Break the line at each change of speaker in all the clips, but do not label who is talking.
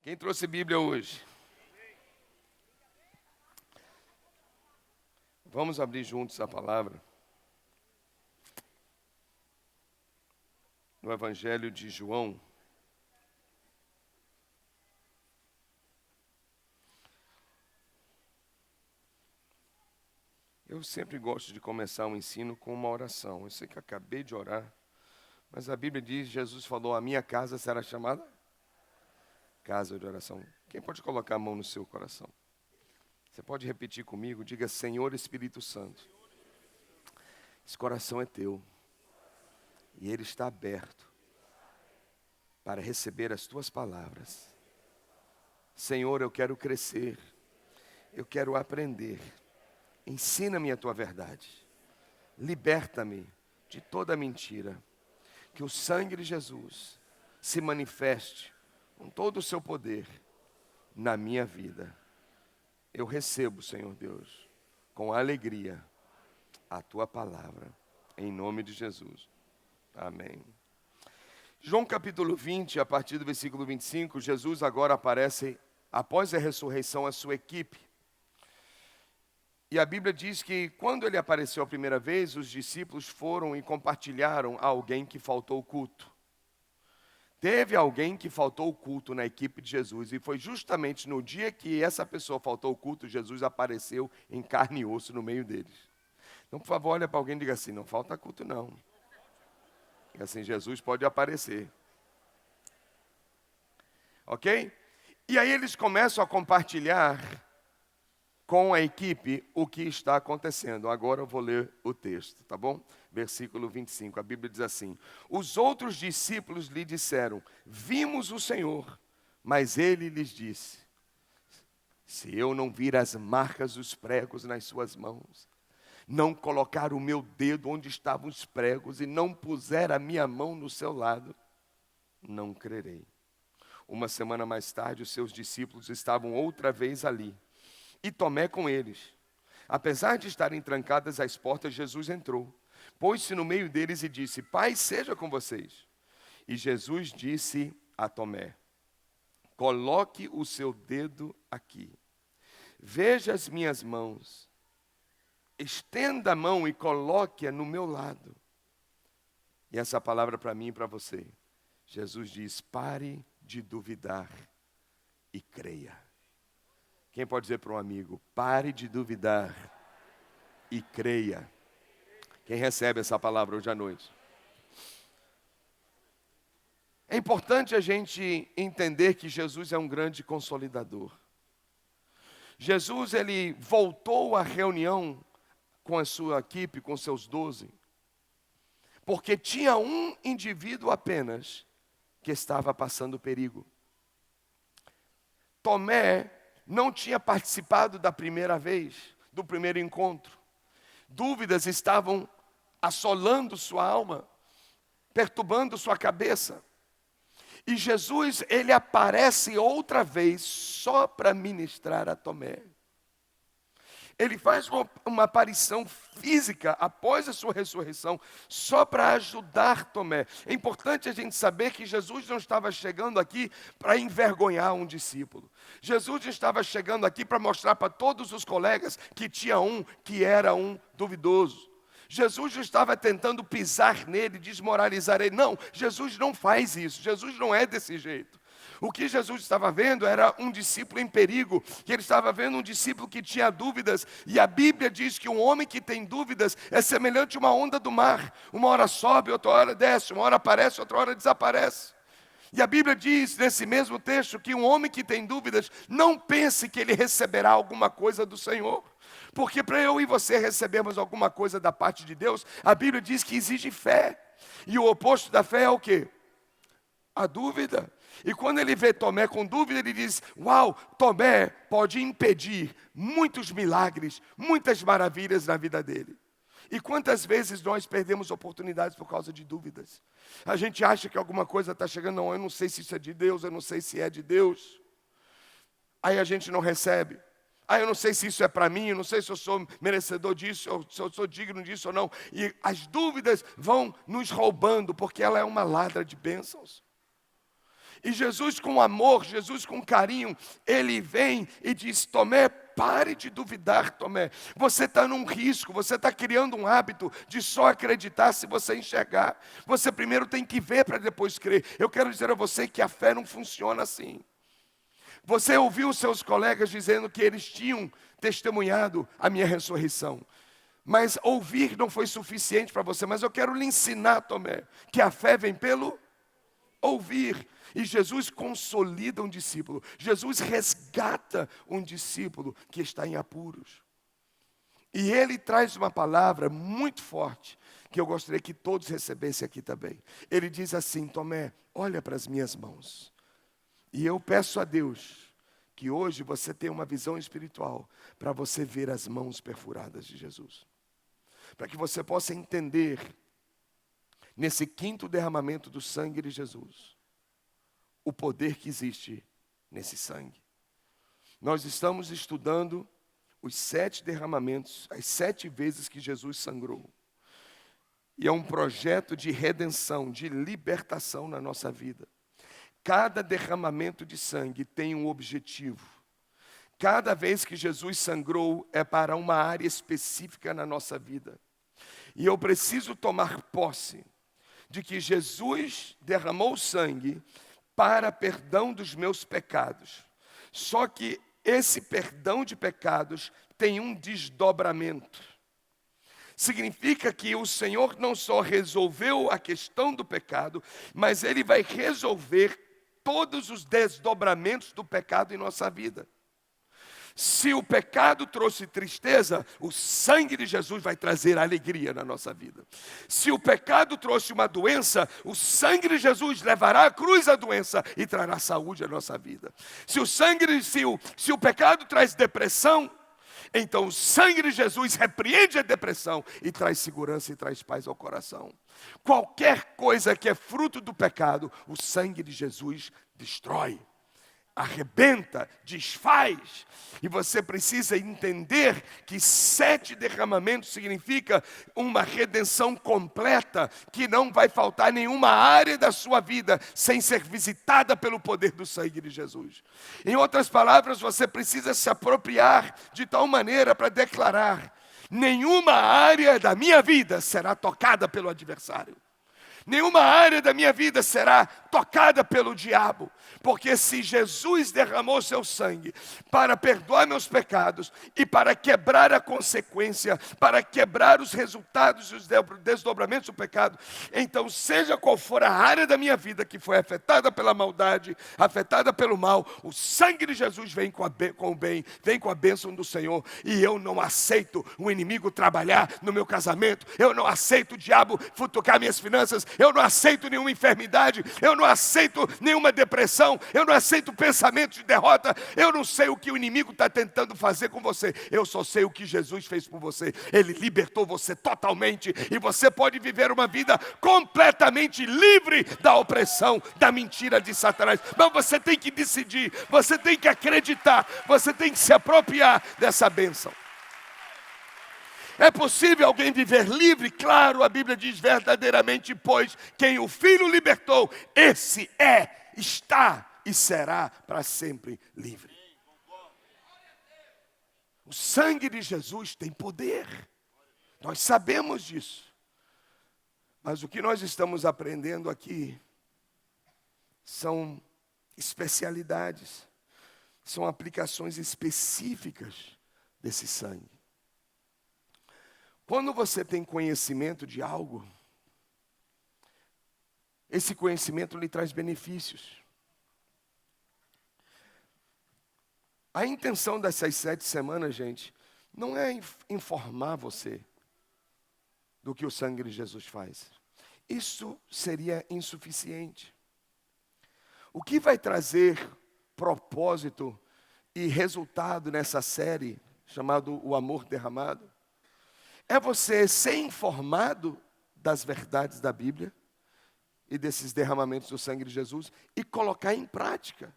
Quem trouxe Bíblia hoje? Vamos abrir juntos a palavra. No Evangelho de João. Eu sempre gosto de começar o ensino com uma oração. Eu sei que acabei de orar, mas a Bíblia diz, Jesus falou, a minha casa será chamada casa de oração. Quem pode colocar a mão no seu coração? Você pode repetir comigo? Diga, Senhor Espírito Santo, esse coração é teu e ele está aberto para receber as tuas palavras. Senhor, eu quero crescer, eu quero aprender. Ensina-me a tua verdade. Liberta-me de toda mentira. Que o sangue de Jesus se manifeste com todo o seu poder na minha vida. Eu recebo, Senhor Deus, com alegria, a tua palavra, em nome de Jesus. Amém. João capítulo 20, a partir do versículo 25, Jesus agora aparece, após a ressurreição, a sua equipe. E a Bíblia diz que quando ele apareceu a primeira vez, os discípulos foram e compartilharam a alguém que faltou o culto. Teve alguém que faltou o culto na equipe de Jesus, e foi justamente no dia que essa pessoa faltou o culto, Jesus apareceu em carne e osso no meio deles. Então, por favor, olha para alguém e diga assim, não falta culto não. E assim, Jesus pode aparecer. Ok? E aí eles começam a compartilhar com a equipe o que está acontecendo. Agora eu vou ler o texto, tá bom? Versículo 25, a Bíblia diz assim: os outros discípulos lhe disseram, vimos o Senhor, mas ele lhes disse, se eu não vir as marcas dos pregos nas suas mãos, não colocar o meu dedo onde estavam os pregos e não puser a minha mão no seu lado, não crerei. Uma semana mais tarde, os seus discípulos estavam outra vez ali, e Tomé com eles. Apesar de estarem trancadas as portas, Jesus entrou, pôs-se no meio deles e disse, paz seja com vocês. E Jesus disse a Tomé, coloque o seu dedo aqui, veja as minhas mãos, estenda a mão e coloque-a no meu lado. E essa palavra para mim e para você, Jesus diz, pare de duvidar e creia. Quem pode dizer para um amigo, pare de duvidar e creia. Quem recebe essa palavra hoje à noite? É importante a gente entender que Jesus é um grande consolidador. Jesus, ele voltou à reunião com a sua equipe, com seus 12, porque tinha um indivíduo apenas que estava passando perigo. Tomé não tinha participado da primeira vez, do primeiro encontro. Dúvidas estavam assolando sua alma, perturbando sua cabeça. E Jesus, ele aparece outra vez só para ministrar a Tomé. Ele faz uma aparição física após a sua ressurreição, só para ajudar Tomé. É importante a gente saber que Jesus não estava chegando aqui para envergonhar um discípulo. Jesus estava chegando aqui para mostrar para todos os colegas que tinha um que era um duvidoso. Jesus não estava tentando pisar nele, desmoralizar ele. Não, Jesus não faz isso. Jesus não é desse jeito. O que Jesus estava vendo era um discípulo em perigo, que ele estava vendo um discípulo que tinha dúvidas, e a Bíblia diz que um homem que tem dúvidas é semelhante a uma onda do mar, uma hora sobe, outra hora desce, uma hora aparece, outra hora desaparece. E a Bíblia diz nesse mesmo texto que um homem que tem dúvidas, não pense que ele receberá alguma coisa do Senhor, porque para eu e você recebermos alguma coisa da parte de Deus, a Bíblia diz que exige fé, e o oposto da fé é o quê? A dúvida. E quando ele vê Tomé com dúvida, ele diz, uau, Tomé pode impedir muitos milagres, muitas maravilhas na vida dele. E quantas vezes nós perdemos oportunidades por causa de dúvidas? A gente acha que alguma coisa está chegando, não, eu não sei se isso é de Deus, eu não sei se é de Deus. Aí a gente não recebe. Eu não sei se isso é para mim, eu não sei se eu sou merecedor disso, ou se eu sou digno disso ou não. E as dúvidas vão nos roubando, porque ela é uma ladra de bênçãos. E Jesus com amor, Jesus com carinho, ele vem e diz: Tomé, pare de duvidar, Tomé. Você está num risco, você está criando um hábito de só acreditar se você enxergar. Você primeiro tem que ver para depois crer. Eu quero dizer a você que a fé não funciona assim. Você ouviu seus colegas dizendo que eles tinham testemunhado a minha ressurreição. Mas ouvir não foi suficiente para você. Mas eu quero lhe ensinar, Tomé, que a fé vem pelo ouvir. E Jesus consolida um discípulo. Jesus resgata um discípulo que está em apuros. E ele traz uma palavra muito forte, que eu gostaria que todos recebessem aqui também. Ele diz assim: Tomé, olha para as minhas mãos. E eu peço a Deus que hoje você tenha uma visão espiritual para você ver as mãos perfuradas de Jesus. Para que você possa entender, nesse quinto derramamento do sangue de Jesus, o poder que existe nesse sangue. Nós estamos estudando os 7 derramamentos, as 7 vezes que Jesus sangrou. E é um projeto de redenção, de libertação na nossa vida. Cada derramamento de sangue tem um objetivo. Cada vez que Jesus sangrou é para uma área específica na nossa vida. E eu preciso tomar posse de que Jesus derramou sangue para perdão dos meus pecados. Só que esse perdão de pecados tem um desdobramento. Significa que o Senhor não só resolveu a questão do pecado, mas Ele vai resolver todos os desdobramentos do pecado em nossa vida. Se o pecado trouxe tristeza, o sangue de Jesus vai trazer alegria na nossa vida. Se o pecado trouxe uma doença, o sangue de Jesus levará à cruz a doença e trará saúde à nossa vida. Se o pecado traz depressão, então o sangue de Jesus repreende a depressão e traz segurança e traz paz ao coração. Qualquer coisa que é fruto do pecado, o sangue de Jesus destrói, arrebenta, desfaz. E você precisa entender que 7 derramamentos significa uma redenção completa, que não vai faltar nenhuma área da sua vida sem ser visitada pelo poder do sangue de Jesus. Em outras palavras, você precisa se apropriar de tal maneira para declarar: nenhuma área da minha vida será tocada pelo adversário. Nenhuma área da minha vida será tocada pelo diabo, porque se Jesus derramou seu sangue para perdoar meus pecados e para quebrar a consequência, para quebrar os resultados e os desdobramentos do pecado, então seja qual for a área da minha vida que foi afetada pela maldade, afetada pelo mal, o sangue de Jesus vem com o bem, vem com a bênção do Senhor, e eu não aceito o inimigo trabalhar no meu casamento, eu não aceito o diabo futucar minhas finanças, eu não aceito nenhuma enfermidade, eu não aceito nenhuma depressão, eu não aceito pensamento de derrota, eu não sei o que o inimigo está tentando fazer com você, eu só sei o que Jesus fez por você. Ele libertou você totalmente, e você pode viver uma vida completamente livre da opressão, da mentira de Satanás. Mas você tem que decidir, você tem que acreditar, você tem que se apropriar dessa bênção. É possível alguém viver livre? Claro, a Bíblia diz verdadeiramente, pois quem o Filho libertou, esse está e será para sempre livre. O sangue de Jesus tem poder. Nós sabemos disso. Mas o que nós estamos aprendendo aqui são especialidades, são aplicações específicas desse sangue. Quando você tem conhecimento de algo, esse conhecimento lhe traz benefícios. A intenção dessas 7 semanas, gente, não é informar você do que o sangue de Jesus faz. Isso seria insuficiente. O que vai trazer propósito e resultado nessa série, chamado O Amor Derramado, é você ser informado das verdades da Bíblia e desses derramamentos do sangue de Jesus e colocar em prática.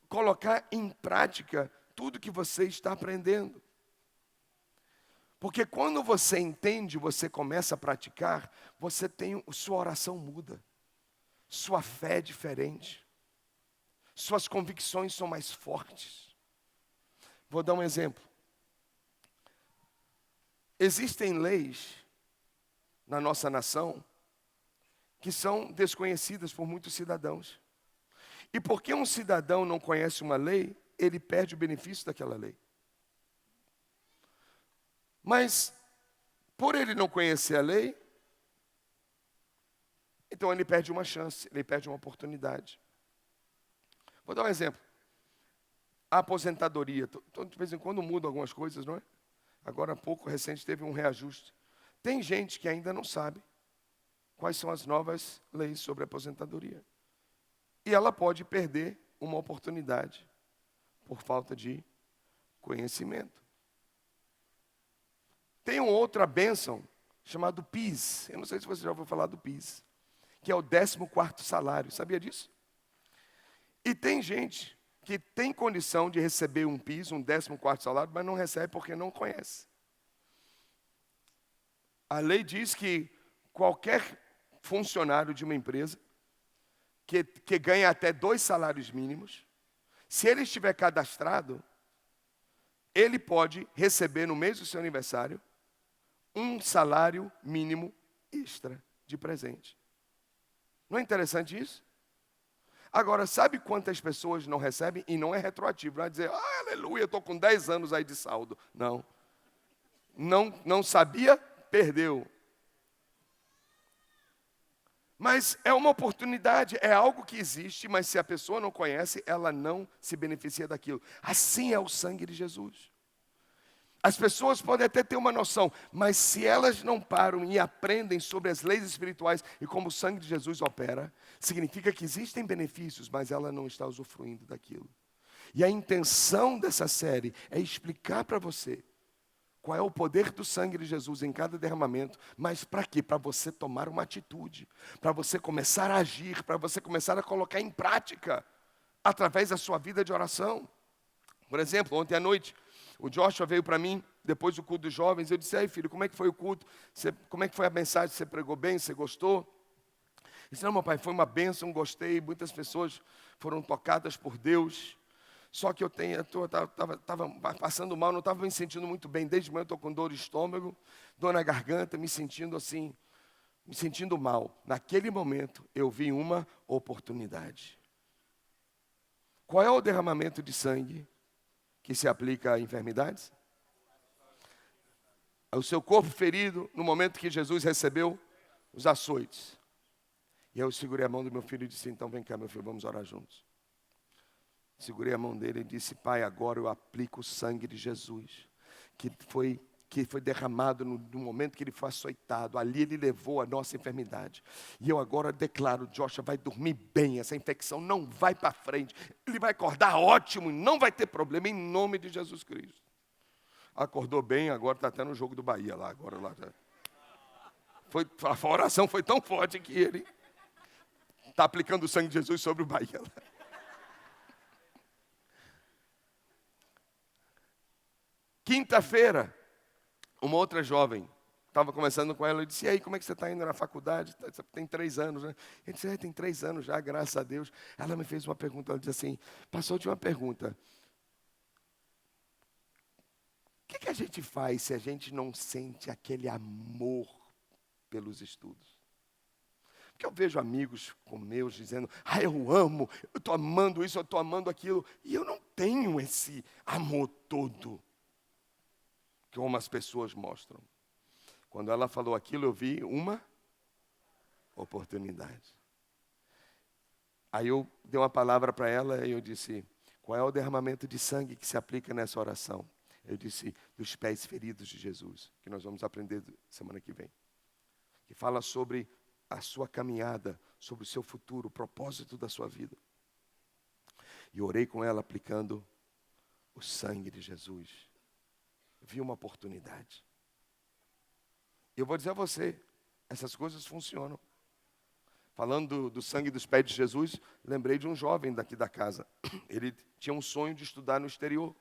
Colocar em prática tudo que você está aprendendo. Porque quando você entende, você começa a praticar, sua oração muda. sua fé é diferente, suas convicções são mais fortes. Vou dar um exemplo. Existem leis na nossa nação que são desconhecidas por muitos cidadãos. E porque um cidadão não conhece uma lei, ele perde o benefício daquela lei. Mas, por ele não conhecer a lei, então ele perde uma chance, ele perde uma oportunidade. Vou dar um exemplo. A aposentadoria, de vez em quando mudam algumas coisas, não é? Agora há pouco, recente, teve um reajuste. Tem gente que ainda não sabe quais são as novas leis sobre aposentadoria. E ela pode perder uma oportunidade por falta de conhecimento. Tem uma outra bênção chamada PIS. Eu não sei se você já ouviu falar do PIS, que é o 14º salário. Sabia disso? E tem gente que tem condição de receber um PIS, um 14º salário, mas não recebe porque não conhece. A lei diz que qualquer funcionário de uma empresa que ganha até 2 salários mínimos, se ele estiver cadastrado, ele pode receber no mês do seu aniversário um salário mínimo extra de presente. Não é interessante isso? Agora, sabe quantas pessoas não recebem? E não é retroativo, não é dizer, aleluia, eu estou com 10 anos aí de saldo. Não. Não sabia, perdeu. Mas é uma oportunidade, é algo que existe, mas se a pessoa não conhece, ela não se beneficia daquilo. Assim é o sangue de Jesus. As pessoas podem até ter uma noção, mas se elas não param e aprendem sobre as leis espirituais e como o sangue de Jesus opera, significa que existem benefícios, mas ela não está usufruindo daquilo. E a intenção dessa série é explicar para você qual é o poder do sangue de Jesus em cada derramamento, mas para quê? Para você tomar uma atitude, para você começar a agir, para você começar a colocar em prática, através da sua vida de oração. Por exemplo, ontem à noite, o Joshua veio para mim, depois do culto dos jovens, eu disse, filho, como é que foi o culto? Como é que foi a mensagem? Você pregou bem? Você gostou? Ele disse, não, meu pai, foi uma bênção, gostei, muitas pessoas foram tocadas por Deus. Só que eu estava passando mal, não estava me sentindo muito bem. Desde manhã eu estou com dor de estômago, dor na garganta, me sentindo assim, me sentindo mal. Naquele momento, eu vi uma oportunidade. Qual é o derramamento de sangue que se aplica a enfermidades? É o seu corpo ferido no momento que Jesus recebeu os açoites. E eu segurei a mão do meu filho e disse, então vem cá, meu filho, vamos orar juntos. Segurei a mão dele e disse, pai, agora eu aplico o sangue de Jesus, que foi derramado no momento que ele foi açoitado. Ali ele levou a nossa enfermidade. E eu agora declaro, Joshua vai dormir bem, essa infecção não vai para frente. Ele vai acordar ótimo e não vai ter problema, em nome de Jesus Cristo. Acordou bem, agora está até no jogo do Bahia lá. A oração foi tão forte que ele está aplicando o sangue de Jesus sobre o Bahia lá. Quinta-feira, uma outra jovem, estava conversando com ela, eu disse, e aí, como é que você está indo na faculdade? Tem 3 anos, né? Eu disse, tem 3 anos já, graças a Deus. Ela me fez uma pergunta, ela disse assim, pastor, de uma pergunta. O que a gente faz se a gente não sente aquele amor pelos estudos? Porque eu vejo amigos como meus dizendo, eu amo, eu estou amando isso, eu estou amando aquilo, e eu não tenho esse amor todo como as pessoas mostram. Quando ela falou aquilo, eu vi uma oportunidade. Aí eu dei uma palavra para ela e eu disse, qual é o derramamento de sangue que se aplica nessa oração? Eu disse, dos pés feridos de Jesus, que nós vamos aprender semana que vem. Que fala sobre a sua caminhada, sobre o seu futuro, o propósito da sua vida. E orei com ela aplicando o sangue de Jesus. Vi uma oportunidade. Eu vou dizer a você, essas coisas funcionam. Falando do sangue dos pés de Jesus, lembrei de um jovem daqui da casa. Ele tinha um sonho de estudar no exterior.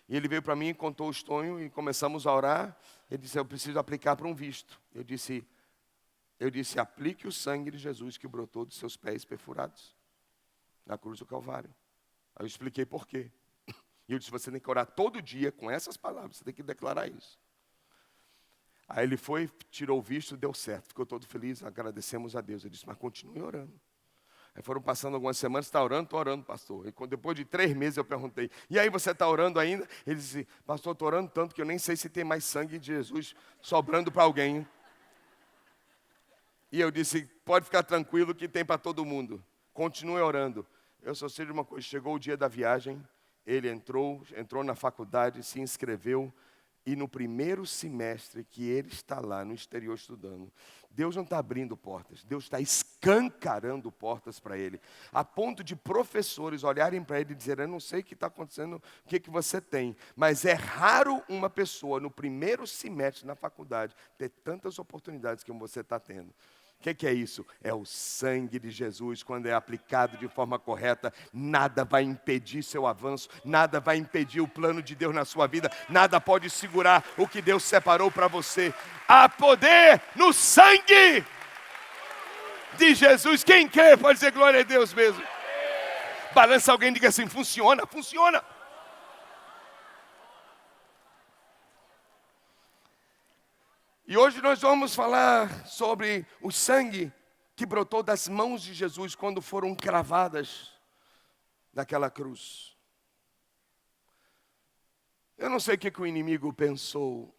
E ele veio para mim, contou o sonho e começamos a orar. Ele disse, eu preciso aplicar para um visto. Eu disse, Eu disse, aplique o sangue de Jesus que brotou dos seus pés perfurados na cruz do Calvário. Aí eu expliquei por quê. E eu disse, você tem que orar todo dia com essas palavras, você tem que declarar isso. Aí ele foi, tirou o visto, deu certo. Ficou todo feliz, agradecemos a Deus. Eu disse, mas continue orando. Aí foram passando algumas semanas, está orando? Estou orando, pastor. E depois de 3 meses eu perguntei, e aí você está orando ainda? Ele disse, pastor, estou orando tanto que eu nem sei se tem mais sangue de Jesus sobrando para alguém. E eu disse, pode ficar tranquilo que tem para todo mundo. Continue orando. Eu só sei de uma coisa, chegou o dia da viagem, ele entrou na faculdade, se inscreveu, e no primeiro semestre que ele está lá no exterior estudando, Deus não está abrindo portas, Deus está escancarando portas para ele, a ponto de professores olharem para ele e dizerem, eu não sei o que está acontecendo, o que você tem, mas é raro uma pessoa no primeiro semestre na faculdade ter tantas oportunidades que você está tendo. O que é isso? É o sangue de Jesus, quando é aplicado de forma correta, nada vai impedir seu avanço, nada vai impedir o plano de Deus na sua vida, nada pode segurar o que Deus separou para você. Há poder no sangue de Jesus. Quem crê pode dizer glória a Deus mesmo. Balança alguém e diga assim, funciona, funciona. E hoje nós vamos falar sobre o sangue que brotou das mãos de Jesus quando foram cravadas naquela cruz. Eu não sei o que o inimigo pensou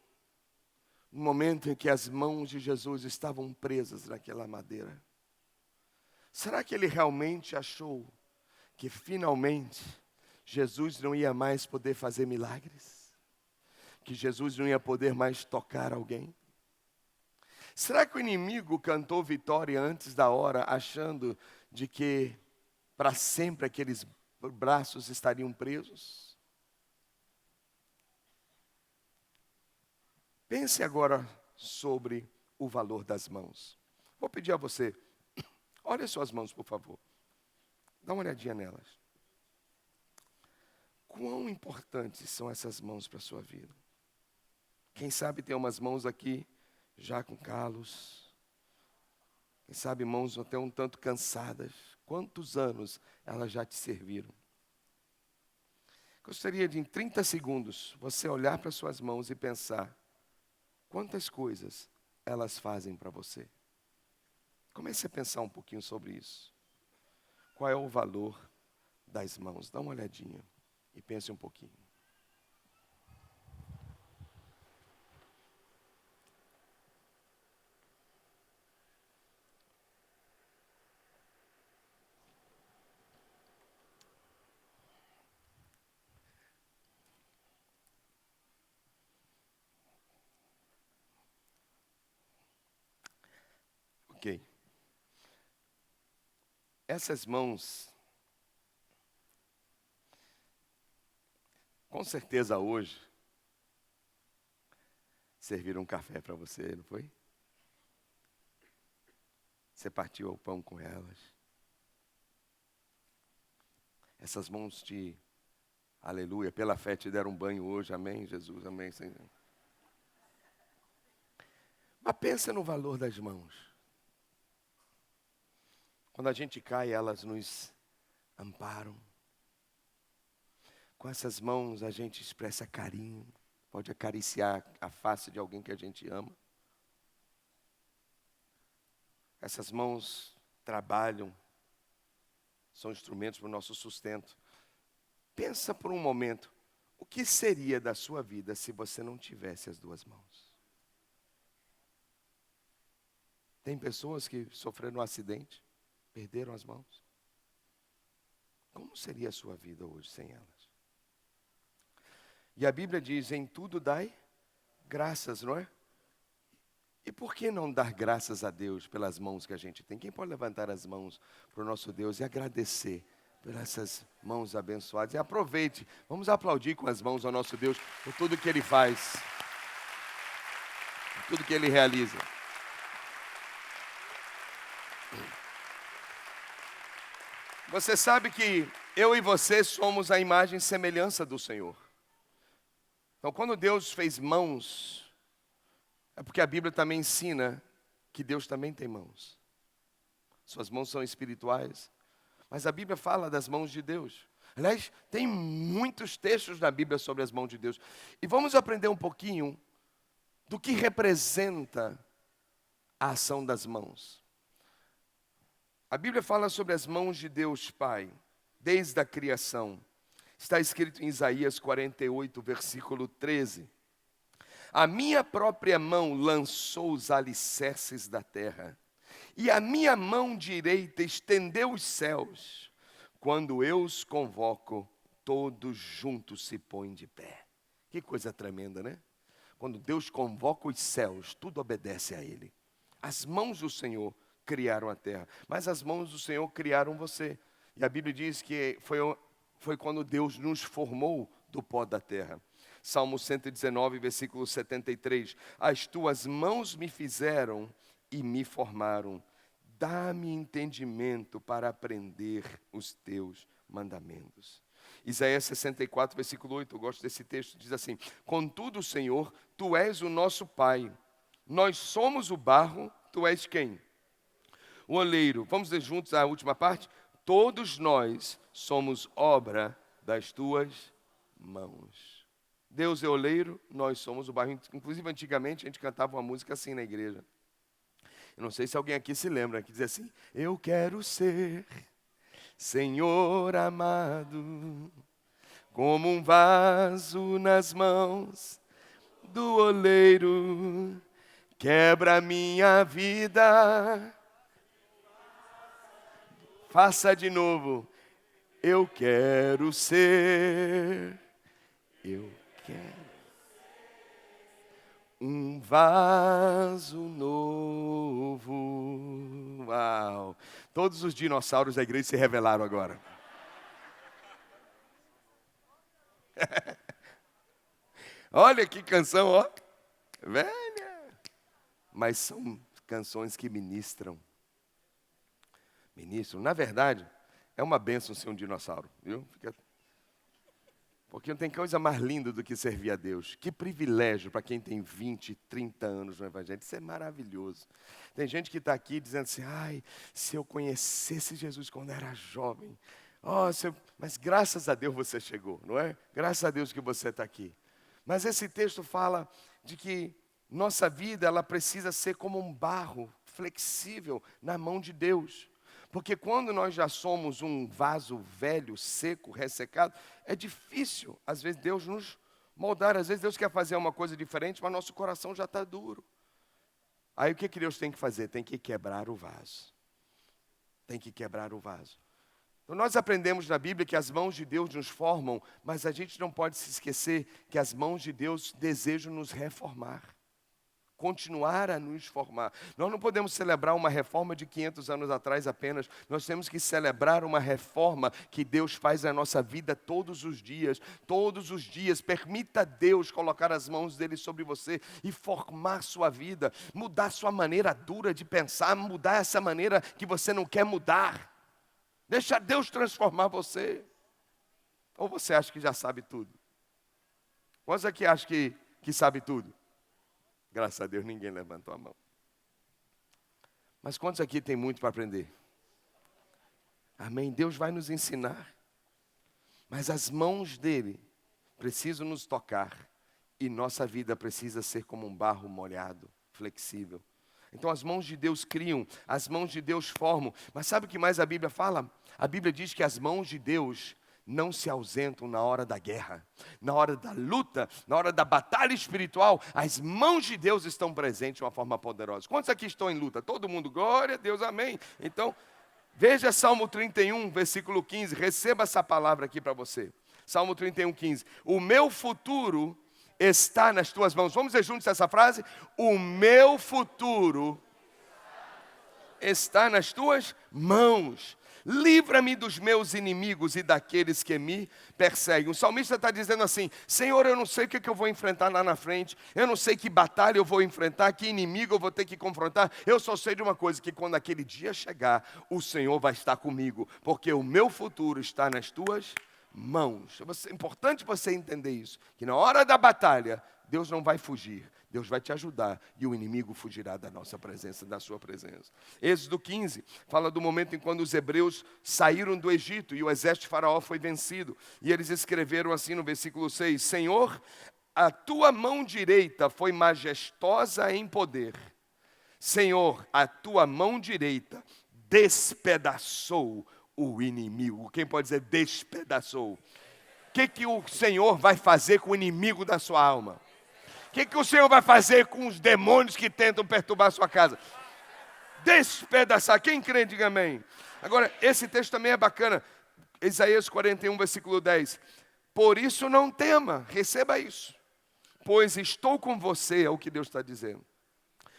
no momento em que as mãos de Jesus estavam presas naquela madeira. Será que ele realmente achou que finalmente Jesus não ia mais poder fazer milagres? Que Jesus não ia poder mais tocar alguém? Será que o inimigo cantou vitória antes da hora, achando de que para sempre aqueles braços estariam presos? Pense agora sobre o valor das mãos. Vou pedir a você, olhe as suas mãos, por favor. Dá uma olhadinha nelas. Quão importantes são essas mãos para a sua vida? Quem sabe tem umas mãos aqui já com calos, quem sabe mãos até um tanto cansadas. Quantos anos elas já te serviram? Gostaria de, em 30 segundos, você olhar para suas mãos e pensar, quantas coisas elas fazem para você? Comece a pensar um pouquinho sobre isso. Qual é o valor das mãos? Dá uma olhadinha e pense um pouquinho. Ok. Essas mãos, com certeza hoje, serviram um café para você, não foi? Você partiu o pão com elas. Essas mãos te, aleluia, pela fé te deram um banho hoje, amém, Jesus, amém, Senhor. Mas pensa no valor das mãos. Quando a gente cai, elas nos amparam. Com essas mãos a gente expressa carinho, pode acariciar a face de alguém que a gente ama. Essas mãos trabalham, são instrumentos para o nosso sustento. Pensa por um momento, o que seria da sua vida se você não tivesse as duas mãos? Tem pessoas que sofreram um acidente, perderam as mãos. Como seria a sua vida hoje sem elas? E a Bíblia diz, em tudo dai graças, não é? E por que não dar graças a Deus pelas mãos que a gente tem? Quem pode levantar as mãos para o nosso Deus e agradecer por essas mãos abençoadas? E aproveite, vamos aplaudir com as mãos ao nosso Deus por tudo que Ele faz, por tudo que Ele realiza. Você sabe que eu e você somos a imagem e semelhança do Senhor. Então, quando Deus fez mãos, é porque a Bíblia também ensina que Deus também tem mãos. Suas mãos são espirituais, mas a Bíblia fala das mãos de Deus. Aliás, tem muitos textos na Bíblia sobre as mãos de Deus. E vamos aprender um pouquinho do que representa a ação das mãos. A Bíblia fala sobre as mãos de Deus Pai, desde a criação. Está escrito em Isaías 48, versículo 13. A minha própria mão lançou os alicerces da terra, e a minha mão direita estendeu os céus. Quando eu os convoco, todos juntos se põem de pé. Que coisa tremenda, né? Quando Deus convoca os céus, tudo obedece a Ele. As mãos do Senhor criaram a terra, mas as mãos do Senhor criaram você. E a Bíblia diz que foi quando Deus nos formou do pó da terra. Salmo 119, versículo 73. As tuas mãos me fizeram e me formaram. Dá-me entendimento para aprender os teus mandamentos. Isaías 64, versículo 8, eu gosto desse texto, diz assim: contudo, Senhor, Tu és o nosso Pai. Nós somos o barro, Tu és quem? O oleiro. Vamos ler juntos a última parte? Todos nós somos obra das Tuas mãos. Deus é oleiro, nós somos o barro. Inclusive, antigamente, a gente cantava uma música assim na igreja. Eu não sei se alguém aqui se lembra, que diz assim: eu quero ser, Senhor amado, como um vaso nas mãos do oleiro, quebra minha vida. Faça de novo. Eu quero ser, eu quero um vaso novo. Uau! Todos os dinossauros da igreja se revelaram agora. Olha que canção, ó. Velha. Mas são canções que ministram. Na verdade, é uma bênção ser um dinossauro, viu? Porque não tem coisa mais linda do que servir a Deus. Que privilégio para quem tem 20, 30 anos no Evangelho. Isso é maravilhoso. Tem gente que está aqui dizendo assim: ai, se eu conhecesse Jesus quando era jovem. Mas graças a Deus você chegou, não é? Graças a Deus que você está aqui. Mas esse texto fala de que nossa vida ela precisa ser como um barro flexível na mão de Deus. Porque quando nós já somos um vaso velho, seco, ressecado, é difícil, às vezes, Deus nos moldar. Às vezes Deus quer fazer uma coisa diferente, mas nosso coração já está duro. Aí o que Deus tem que fazer? Tem que quebrar o vaso. Tem que quebrar o vaso. Então nós aprendemos na Bíblia que as mãos de Deus nos formam, mas a gente não pode se esquecer que as mãos de Deus desejam nos reformar. Continuar a nos formar. Nós não podemos celebrar uma reforma de 500 anos atrás apenas. Nós temos que celebrar uma reforma que Deus faz na nossa vida todos os dias. Todos os dias. Permita Deus colocar as mãos dele sobre você e formar sua vida. Mudar sua maneira dura de pensar. Mudar essa maneira que você não quer mudar. Deixa Deus transformar você. Ou você acha que já sabe tudo? Quantos aqui acham que sabe tudo? Graças a Deus, ninguém levantou a mão. Mas quantos aqui tem muito para aprender? Amém? Deus vai nos ensinar. Mas as mãos dele precisam nos tocar. E nossa vida precisa ser como um barro molhado, flexível. Então as mãos de Deus criam, as mãos de Deus formam. Mas sabe o que mais a Bíblia fala? A Bíblia diz que as mãos de Deus não se ausentam na hora da guerra, na hora da luta, na hora da batalha espiritual. As mãos de Deus estão presentes de uma forma poderosa. Quantos aqui estão em luta? Todo mundo, glória a Deus, amém. Então, veja Salmo 31, versículo 15. Receba essa palavra aqui para você. Salmo 31, 15. O meu futuro está nas tuas mãos. Vamos dizer juntos essa frase? O meu futuro está nas tuas mãos. Livra-me dos meus inimigos e daqueles que me perseguem. O salmista está dizendo assim: Senhor, eu não sei o que eu vou enfrentar lá na frente. Eu não sei que batalha eu vou enfrentar, que inimigo eu vou ter que confrontar. Eu só sei de uma coisa, que quando aquele dia chegar, o Senhor vai estar comigo. Porque o meu futuro está nas tuas mãos. É importante você entender isso. Que na hora da batalha, Deus não vai fugir, Deus vai te ajudar e o inimigo fugirá da nossa presença, da sua presença. Êxodo 15 fala do momento em quando os hebreus saíram do Egito e o exército de Faraó foi vencido. E eles escreveram assim no versículo 6: Senhor, a tua mão direita foi majestosa em poder. Senhor, a tua mão direita despedaçou o inimigo. Quem pode dizer despedaçou? O que o Senhor vai fazer com o inimigo da sua alma? O que o Senhor vai fazer com os demônios que tentam perturbar a sua casa? Despedaçar. Quem crê, diga amém. Agora, esse texto também é bacana. Isaías 41, versículo 10. Por isso não tema, receba isso. Pois estou com você, é o que Deus está dizendo.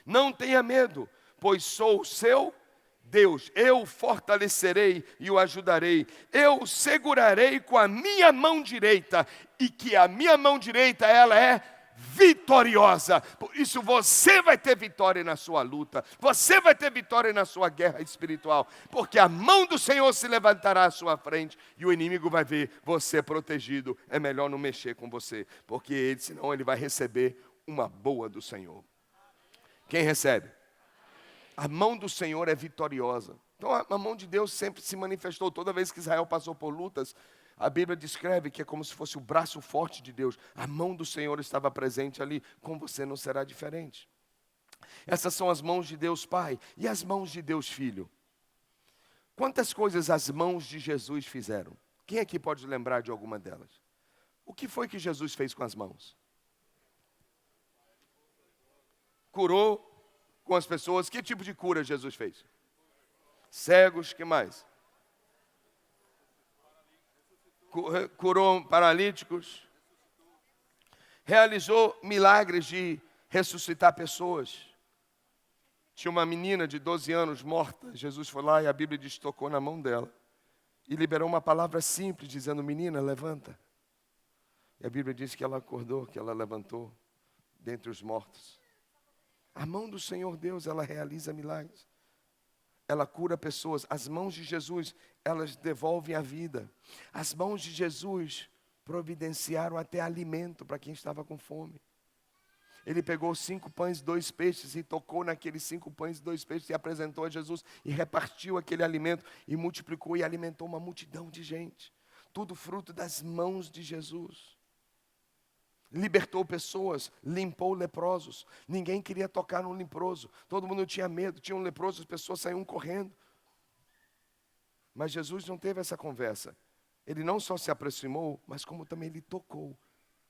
Não tenha medo, pois sou o seu Deus. Eu o fortalecerei e o ajudarei. Eu o segurarei com a minha mão direita. E que a minha mão direita, ela é vitoriosa. Por isso você vai ter vitória na sua luta. Você vai ter vitória na sua guerra espiritual. Porque a mão do Senhor se levantará à sua frente e o inimigo vai ver você protegido. É melhor não mexer com você, porque ele, senão ele vai receber uma boa do Senhor. Quem recebe? A mão do Senhor é vitoriosa. Então a mão de Deus sempre se manifestou. Toda vez que Israel passou por lutas, a Bíblia descreve que é como se fosse o braço forte de Deus. A mão do Senhor estava presente ali. Com você não será diferente. Essas são as mãos de Deus Pai. E as mãos de Deus Filho? Quantas coisas as mãos de Jesus fizeram? Quem aqui pode lembrar de alguma delas? O que foi que Jesus fez com as mãos? Curou com as pessoas. Que tipo de cura Jesus fez? Cegos, que mais? Curou paralíticos. Realizou milagres de ressuscitar pessoas. Tinha uma menina de 12 anos morta. Jesus foi lá e a Bíblia diz que tocou na mão dela. E liberou uma palavra simples, dizendo: menina, levanta. E a Bíblia diz que ela acordou, que ela levantou dentre os mortos. A mão do Senhor Deus, ela realiza milagres. Ela cura pessoas. As mãos de Jesus, elas devolvem a vida. As mãos de Jesus providenciaram até alimento para quem estava com fome. Ele pegou 5 pães e 2 peixes e tocou naqueles 5 pães e 2 peixes e apresentou a Jesus e repartiu aquele alimento e multiplicou e alimentou uma multidão de gente. Tudo fruto das mãos de Jesus. Libertou pessoas, limpou leprosos. Ninguém queria tocar num leproso. Todo mundo tinha medo, tinha um leproso, as pessoas saíam correndo. Mas Jesus não teve essa conversa. Ele não só se aproximou, mas como também ele tocou.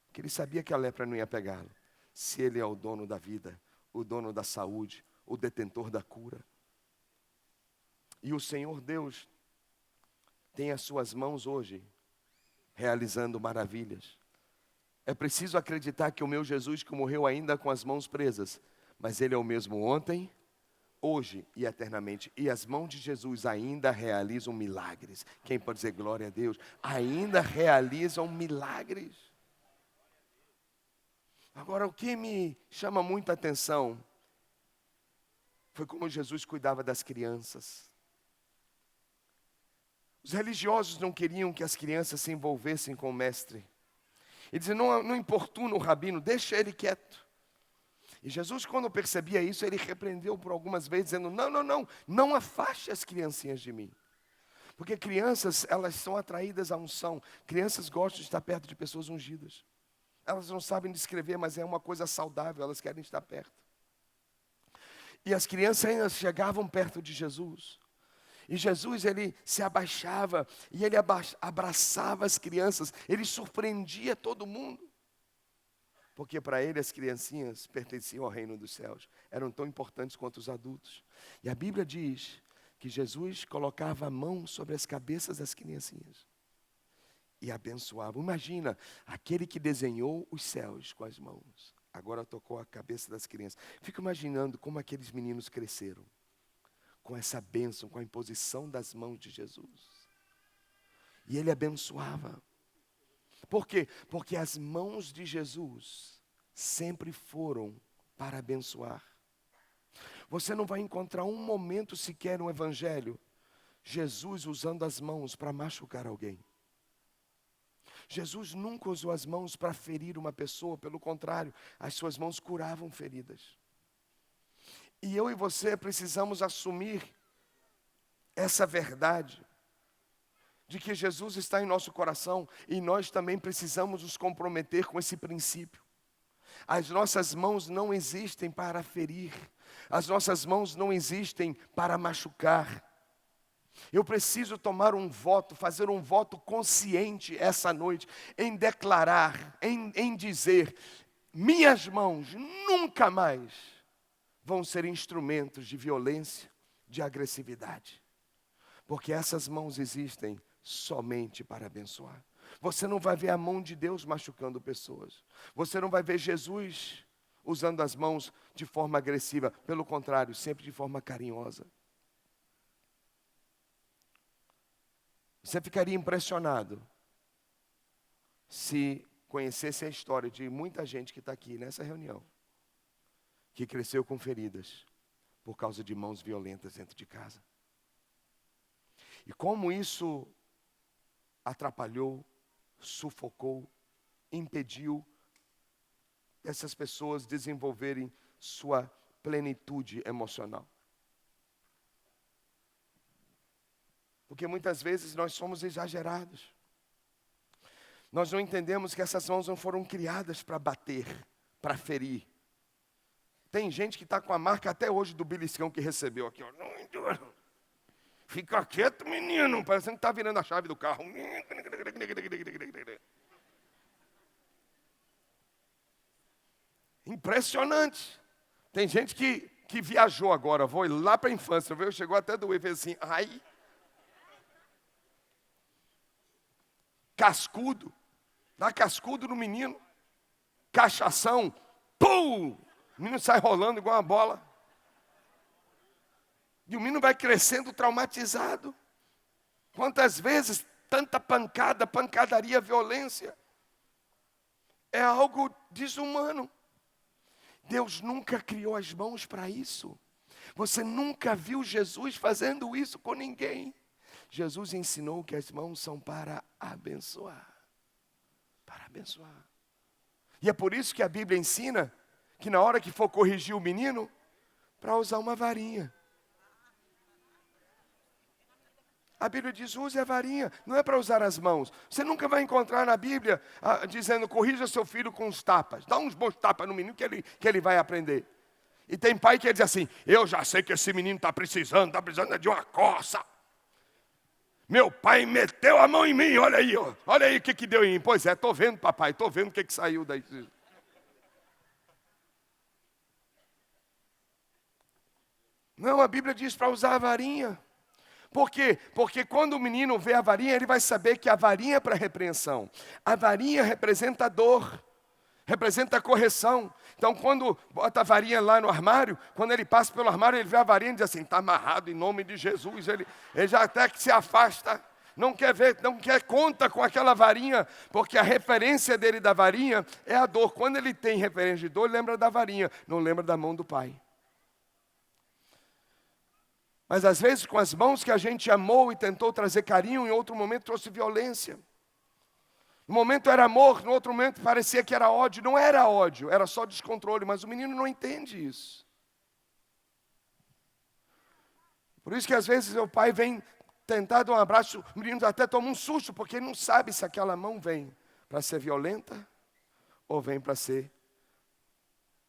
Porque ele sabia que a lepra não ia pegá-lo. Se ele é o dono da vida, o dono da saúde, o detentor da cura. E o Senhor Deus tem as suas mãos hoje, realizando maravilhas. É preciso acreditar que o meu Jesus, que morreu ainda com as mãos presas, mas Ele é o mesmo ontem, hoje e eternamente. E as mãos de Jesus ainda realizam milagres. Quem pode dizer glória a Deus? Ainda realizam milagres. Agora, o que me chama muita atenção foi como Jesus cuidava das crianças. Os religiosos não queriam que as crianças se envolvessem com o mestre. Ele dizia: não importuna o rabino, deixa ele quieto. E Jesus, quando percebia isso, ele repreendeu por algumas vezes, dizendo: não afaste as criancinhas de mim. Porque crianças, elas são atraídas à unção. Crianças gostam de estar perto de pessoas ungidas. Elas não sabem descrever, mas é uma coisa saudável, elas querem estar perto. E as crianças ainda chegavam perto de Jesus. E Jesus, ele se abaixava e ele abraçava as crianças. Ele surpreendia todo mundo. Porque para ele as criancinhas pertenciam ao reino dos céus. Eram tão importantes quanto os adultos. E a Bíblia diz que Jesus colocava a mão sobre as cabeças das criancinhas. E abençoava. Imagina, aquele que desenhou os céus com as mãos. Agora tocou a cabeça das crianças. Fico imaginando como aqueles meninos cresceram. Com essa bênção, com a imposição das mãos de Jesus. E ele abençoava. Por quê? Porque as mãos de Jesus sempre foram para abençoar. Você não vai encontrar um momento sequer no Evangelho, Jesus usando as mãos para machucar alguém. Jesus nunca usou as mãos para ferir uma pessoa, pelo contrário, as suas mãos curavam feridas. E eu e você precisamos assumir essa verdade, de que Jesus está em nosso coração, e nós também precisamos nos comprometer com esse princípio. As nossas mãos não existem para ferir, as nossas mãos não existem para machucar. Eu preciso tomar um voto, fazer um voto consciente essa noite, em declarar, em dizer, minhas mãos nunca mais vão ser instrumentos de violência, de agressividade. Porque essas mãos existem somente para abençoar. Você não vai ver a mão de Deus machucando pessoas. Você não vai ver Jesus usando as mãos de forma agressiva. Pelo contrário, sempre de forma carinhosa. Você ficaria impressionado se conhecesse a história de muita gente que está aqui nessa reunião, que cresceu com feridas por causa de mãos violentas dentro de casa. E como isso atrapalhou, sufocou, impediu essas pessoas desenvolverem sua plenitude emocional. Porque muitas vezes nós somos exagerados. Nós não entendemos que essas mãos não foram criadas para bater, para ferir. Tem gente que está com a marca até hoje do beliscão que recebeu aqui. Ó. Fica quieto, menino, parecendo que está virando a chave do carro. Impressionante. Tem gente que viajou agora, vou lá para a infância, viu? Chegou até doer, fez assim, ai. Cascudo, dá cascudo no menino, cachação, pum! O menino sai rolando igual uma bola. E o menino vai crescendo traumatizado. Quantas vezes tanta pancada, pancadaria, violência. É algo desumano. Deus nunca criou as mãos para isso. Você nunca viu Jesus fazendo isso com ninguém. Jesus ensinou que as mãos são para abençoar. Para abençoar. E é por isso que a Bíblia ensina que na hora que for corrigir o menino, para usar uma varinha. A Bíblia diz, use a varinha, não é para usar as mãos. Você nunca vai encontrar na Bíblia dizendo, corrija seu filho com os tapas. Dá uns bons tapas no menino que ele vai aprender. E tem pai que diz assim, eu já sei que esse menino está precisando de uma coça. Meu pai meteu a mão em mim, olha aí o que deu em mim. Pois é, estou vendo, papai, estou vendo o que saiu daí. Não, a Bíblia diz para usar a varinha. Por quê? Porque quando o menino vê a varinha, ele vai saber que a varinha é para repreensão. A varinha representa dor, representa correção. Então, quando bota a varinha lá no armário, quando ele passa pelo armário, ele vê a varinha e diz assim, está amarrado em nome de Jesus. Ele já até que se afasta, não quer ver, não quer conta com aquela varinha, porque a referência dele da varinha é a dor. Quando ele tem referência de dor, ele lembra da varinha, não lembra da mão do pai. Mas às vezes com as mãos que a gente amou e tentou trazer carinho, em outro momento trouxe violência. No momento era amor, no outro momento parecia que era ódio. Não era ódio, era só descontrole, mas o menino não entende isso. Por isso que às vezes o pai vem tentar dar um abraço, o menino até toma um susto, porque ele não sabe se aquela mão vem para ser violenta ou vem para ser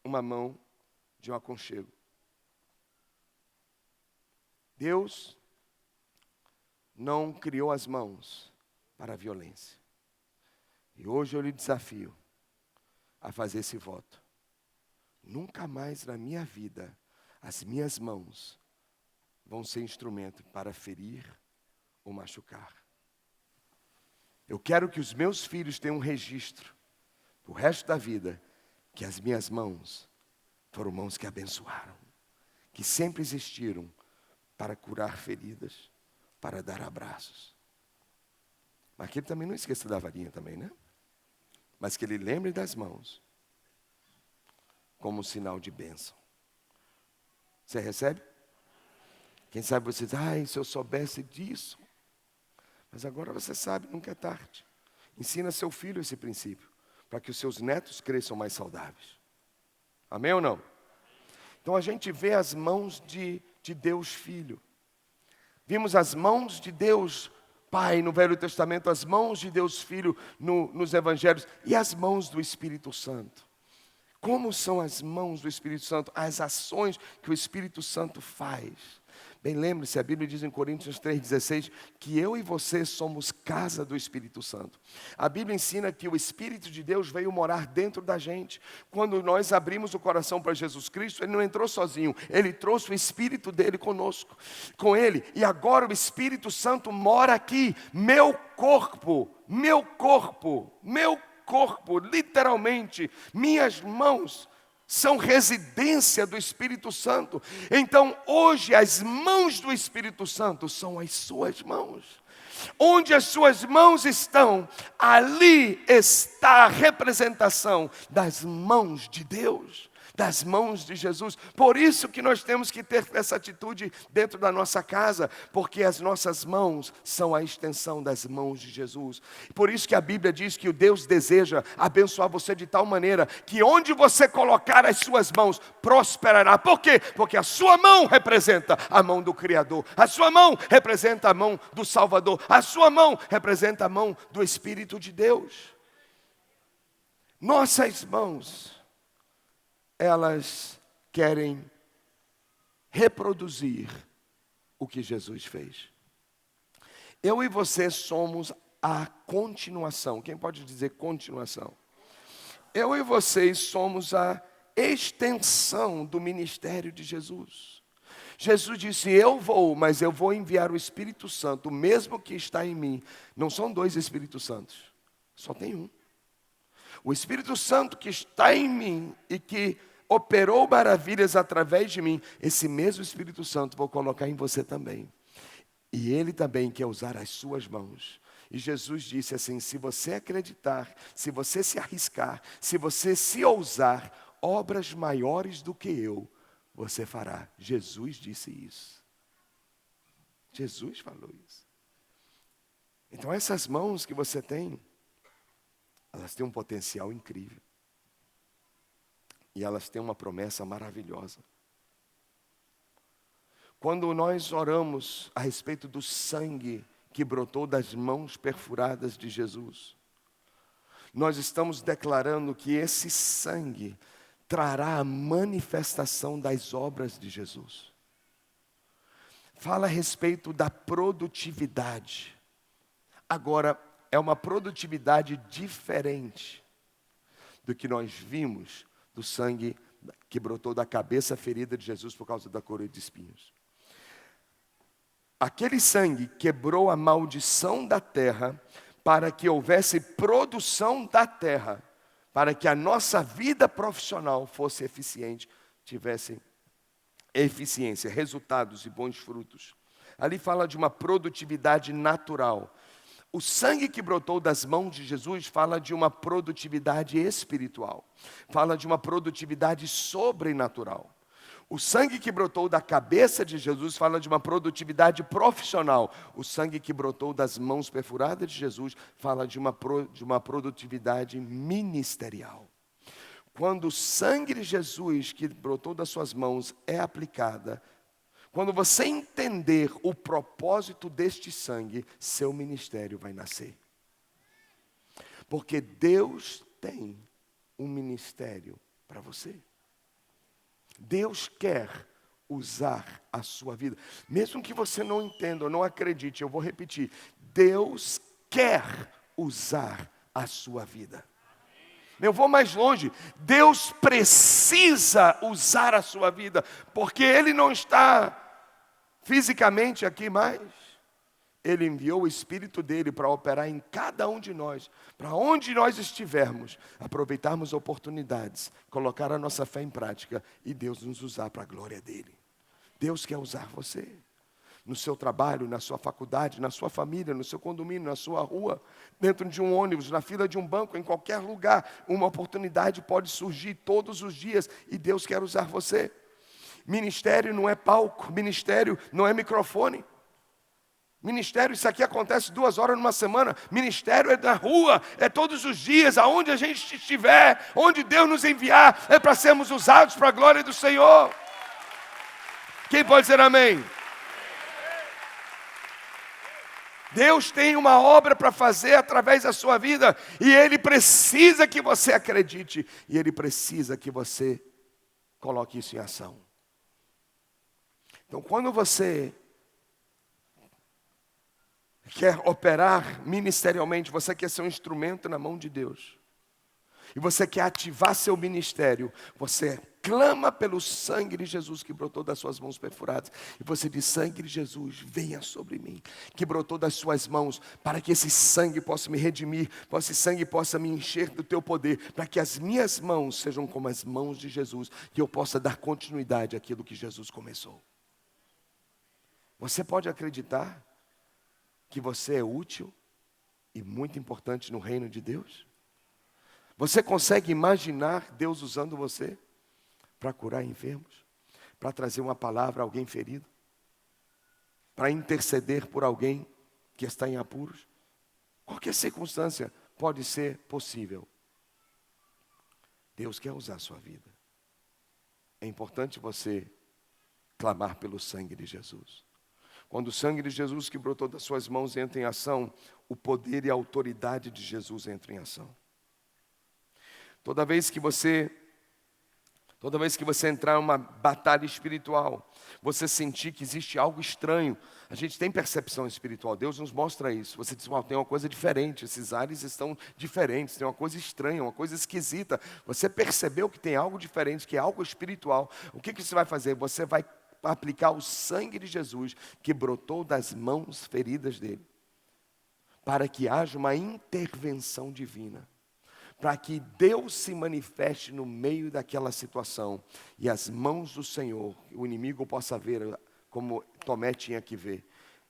uma mão de um aconchego. Deus não criou as mãos para a violência. E hoje eu lhe desafio a fazer esse voto. Nunca mais na minha vida as minhas mãos vão ser instrumento para ferir ou machucar. Eu quero que os meus filhos tenham um registro, o resto da vida, que as minhas mãos foram mãos que abençoaram, que sempre existiram para curar feridas, para dar abraços. Mas que ele também não esqueça da varinha também, né? Mas que ele lembre das mãos, como sinal de bênção. Você recebe? Quem sabe você diz, se eu soubesse disso. Mas agora você sabe, nunca é tarde. Ensina seu filho esse princípio, para que os seus netos cresçam mais saudáveis. Amém ou não? Então a gente vê as mãos de Deus Filho. Vimos as mãos de Deus Pai no Velho Testamento, as mãos de Deus Filho nos Evangelhos e as mãos do Espírito Santo. Como são as mãos do Espírito Santo? As ações que o Espírito Santo faz. Bem, lembre-se, a Bíblia diz em Coríntios 3,16 que eu e você somos casa do Espírito Santo. A Bíblia ensina que o Espírito de Deus veio morar dentro da gente. Quando nós abrimos o coração para Jesus Cristo, Ele não entrou sozinho, Ele trouxe o Espírito dEle conosco, com Ele. E agora o Espírito Santo mora aqui, meu corpo, literalmente, minhas mãos são residência do Espírito Santo. Então, hoje, as mãos do Espírito Santo são as suas mãos. Onde as suas mãos estão, ali está a representação das mãos de Deus, das mãos de Jesus. Por isso que nós temos que ter essa atitude dentro da nossa casa, porque as nossas mãos são a extensão das mãos de Jesus. Por isso que a Bíblia diz que o Deus deseja abençoar você de tal maneira que onde você colocar as suas mãos, prosperará. Por quê? Porque a sua mão representa a mão do Criador, a sua mão representa a mão do Salvador, a sua mão representa a mão do Espírito de Deus. Nossas mãos, elas querem reproduzir o que Jesus fez. Eu e você somos a continuação. Quem pode dizer continuação? Eu e vocês somos a extensão do ministério de Jesus. Jesus disse, eu vou, mas eu vou enviar o Espírito Santo, o mesmo que está em mim. Não são dois Espíritos Santos, só tem um. O Espírito Santo que está em mim e que operou maravilhas através de mim, esse mesmo Espírito Santo vou colocar em você também. E Ele também quer usar as suas mãos. E Jesus disse assim, se você acreditar, se você se arriscar, se você se ousar, obras maiores do que eu, você fará. Jesus disse isso. Jesus falou isso. Então essas mãos que você tem, elas têm um potencial incrível. E elas têm uma promessa maravilhosa. Quando nós oramos a respeito do sangue que brotou das mãos perfuradas de Jesus, nós estamos declarando que esse sangue trará a manifestação das obras de Jesus. Fala a respeito da produtividade. Agora, é uma produtividade diferente do que nós vimos do sangue que brotou da cabeça ferida de Jesus por causa da coroa de espinhos. Aquele sangue quebrou a maldição da terra para que houvesse produção da terra, para que a nossa vida profissional fosse eficiente, tivesse eficiência, resultados e bons frutos. Ali fala de uma produtividade natural. O sangue que brotou das mãos de Jesus fala de uma produtividade espiritual, fala de uma produtividade sobrenatural. O sangue que brotou da cabeça de Jesus fala de uma produtividade profissional. O sangue que brotou das mãos perfuradas de Jesus fala de uma produtividade ministerial. Quando o sangue de Jesus que brotou das suas mãos é aplicada, quando você entender o propósito deste sangue, seu ministério vai nascer. Porque Deus tem um ministério para você. Deus quer usar a sua vida. Mesmo que você não entenda ou não acredite, eu vou repetir. Deus quer usar a sua vida. Eu vou mais longe. Deus precisa usar a sua vida, porque Ele não está fisicamente aqui mais. Ele enviou o Espírito dele para operar em cada um de nós, para onde nós estivermos, aproveitarmos oportunidades, colocar a nossa fé em prática e Deus nos usar para a glória dele. Deus quer usar você, no seu trabalho, na sua faculdade, na sua família, no seu condomínio, na sua rua, dentro de um ônibus, na fila de um banco, em qualquer lugar. Uma oportunidade pode surgir todos os dias e Deus quer usar você. Ministério não é palco, ministério não é microfone. Ministério, isso aqui acontece 2 horas numa semana. Ministério é na rua, é todos os dias, aonde a gente estiver, onde Deus nos enviar, é para sermos usados para a glória do Senhor. Quem pode dizer amém? Deus tem uma obra para fazer através da sua vida, e Ele precisa que você acredite, e Ele precisa que você coloque isso em ação. Então, quando você quer operar ministerialmente, você quer ser um instrumento na mão de Deus, e você quer ativar seu ministério, você clama pelo sangue de Jesus que brotou das suas mãos perfuradas, e você diz: sangue de Jesus, venha sobre mim, que brotou das suas mãos, para que esse sangue possa me redimir, para que esse sangue possa me encher do teu poder, para que as minhas mãos sejam como as mãos de Jesus, que eu possa dar continuidade àquilo que Jesus começou. Você pode acreditar que você é útil e muito importante no reino de Deus? Você consegue imaginar Deus usando você para curar enfermos, para trazer uma palavra a alguém ferido, para interceder por alguém que está em apuros? Qualquer circunstância pode ser possível. Deus quer usar a sua vida. É importante você clamar pelo sangue de Jesus. Quando o sangue de Jesus que brotou das suas mãos entra em ação, o poder e a autoridade de Jesus entram em ação. Toda vez que você entrar em uma batalha espiritual, você sentir que existe algo estranho, a gente tem percepção espiritual, Deus nos mostra isso. Você diz: tem uma coisa diferente, esses ares estão diferentes, tem uma coisa estranha, uma coisa esquisita. Você percebeu que tem algo diferente, que é algo espiritual. O que você vai fazer? Você vai aplicar o sangue de Jesus que brotou das mãos feridas dele, para que haja uma intervenção divina, para que Deus se manifeste no meio daquela situação, e as mãos do Senhor, o inimigo possa ver, como Tomé tinha que ver,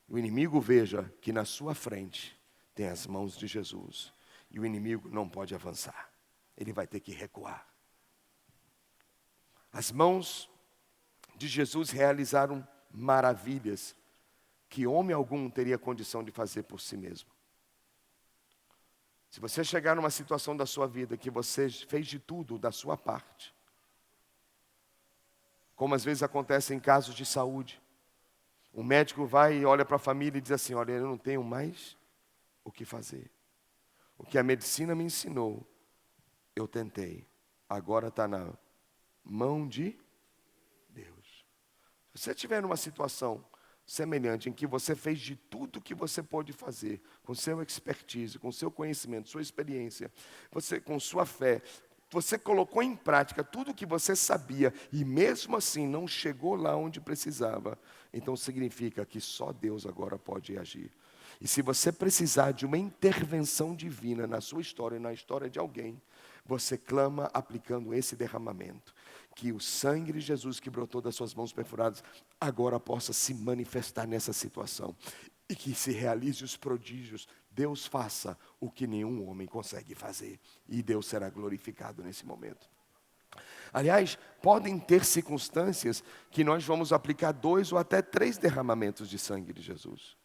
o inimigo veja que na sua frente tem as mãos de Jesus, e o inimigo não pode avançar, ele vai ter que recuar. As mãos de Jesus realizaram maravilhas que homem algum teria condição de fazer por si mesmo. Se você chegar numa situação da sua vida que você fez de tudo da sua parte, como às vezes acontece em casos de saúde, o médico vai e olha para a família e diz assim: olha, eu não tenho mais o que fazer. O que a medicina me ensinou, eu tentei. Agora está na mão de Deus. Se você estiver numa situação semelhante, em que você fez de tudo que você pôde fazer, com seu expertise, com seu conhecimento, sua experiência, você com sua fé, você colocou em prática tudo o que você sabia, e mesmo assim não chegou lá onde precisava, então significa que só Deus agora pode agir. E se você precisar de uma intervenção divina na sua história e na história de alguém, você clama aplicando esse derramamento, que o sangue de Jesus que brotou das suas mãos perfuradas agora possa se manifestar nessa situação, e que se realize os prodígios. Deus faça o que nenhum homem consegue fazer, e Deus será glorificado nesse momento. Aliás, podem ter circunstâncias que nós vamos aplicar 2 ou até 3 derramamentos de sangue de Jesus.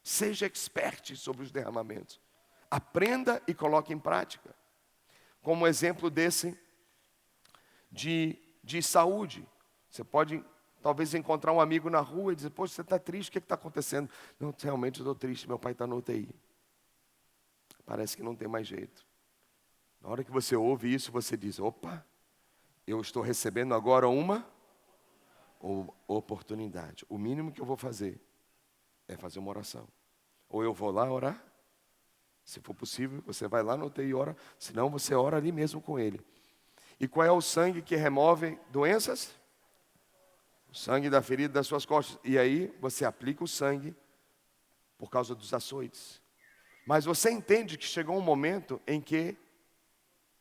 Seja expert sobre os derramamentos. Aprenda e coloque em prática. Como exemplo desse de saúde. Você pode talvez encontrar um amigo na rua e dizer: poxa, você está triste, o que está acontecendo? Não, realmente eu estou triste, meu pai está no UTI. Parece que não tem mais jeito. Na hora que você ouve isso, você diz: opa, eu estou recebendo agora uma oportunidade. O mínimo que eu vou fazer é fazer uma oração. Ou eu vou lá orar, se for possível, você vai lá no UTI e ora, senão você ora ali mesmo com ele. E qual é o sangue que remove doenças? O sangue da ferida das suas costas. E aí você aplica o sangue por causa dos açoites. Mas você entende que chegou um momento em que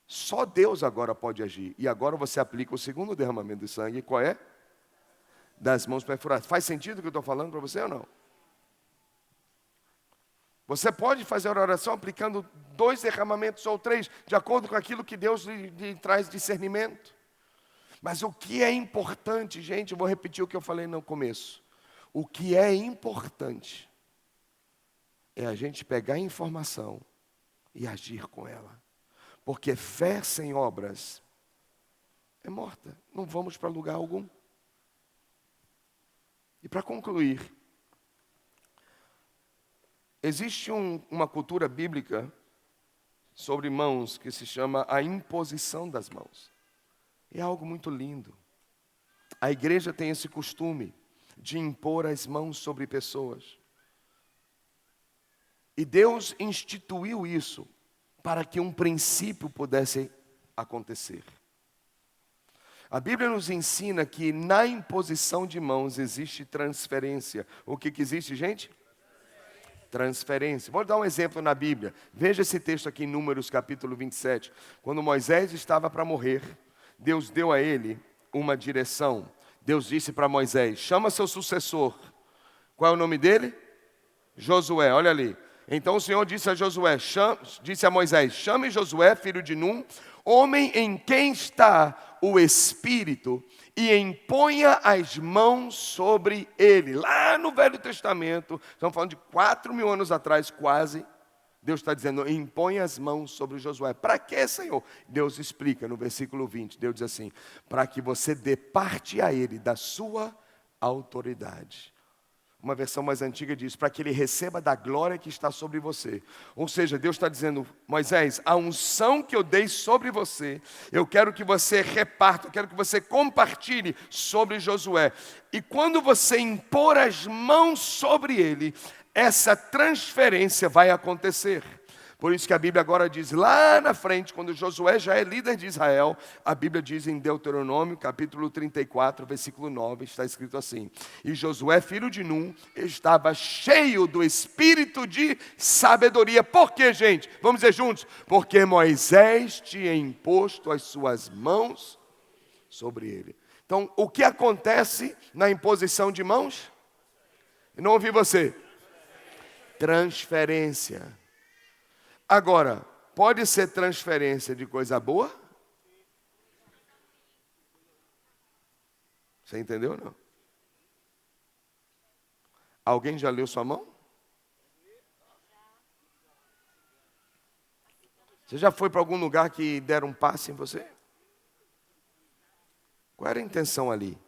só Deus agora pode agir. E agora você aplica o segundo derramamento de sangue. Qual é? Das mãos perfuradas. Faz sentido o que eu estou falando para você ou não? Você pode fazer a oração aplicando 2 derramamentos ou 3, de acordo com aquilo que Deus lhe traz discernimento. Mas o que é importante, gente, eu vou repetir o que eu falei no começo. O que é importante é a gente pegar a informação e agir com ela. Porque fé sem obras é morta. Não vamos para lugar algum. E para concluir, existe uma cultura bíblica sobre mãos que se chama a imposição das mãos. É algo muito lindo. A igreja tem esse costume de impor as mãos sobre pessoas. E Deus instituiu isso para que um princípio pudesse acontecer. A Bíblia nos ensina que na imposição de mãos existe transferência. O que existe, gente? Transferência. Vou dar um exemplo na Bíblia. Veja esse texto aqui em Números capítulo 27. Quando Moisés estava para morrer, Deus deu a ele uma direção. Deus disse para Moisés: chama seu sucessor. Qual é o nome dele? Josué, olha ali. Então o Senhor disse a Josué, disse a Moisés: chame Josué, filho de Num, homem em quem está o Espírito, e imponha as mãos sobre ele. Lá no Velho Testamento, estamos falando de 4.000 anos atrás quase, Deus está dizendo: imponha as mãos sobre Josué. Para quê, Senhor? Deus explica no versículo 20, Deus diz assim: para que você dê parte a ele da sua autoridade. Uma versão mais antiga diz: para que ele receba da glória que está sobre você. Ou seja, Deus está dizendo: Moisés, a unção que eu dei sobre você, eu quero que você reparta, eu quero que você compartilhe sobre Josué. E quando você impor as mãos sobre ele, essa transferência vai acontecer. Por isso que a Bíblia agora diz, lá na frente, quando Josué já é líder de Israel, a Bíblia diz em Deuteronômio, capítulo 34, versículo 9, está escrito assim: e Josué, filho de Num, estava cheio do espírito de sabedoria. Por quê, gente? Vamos dizer juntos: porque Moisés tinha imposto as suas mãos sobre ele. Então, o que acontece na imposição de mãos? Eu não ouvi você. Transferência. Agora, pode ser transferência de coisa boa? Você entendeu ou não? Alguém já leu sua mão? Você já foi para algum lugar que deram um passe em você? Qual era a intenção ali?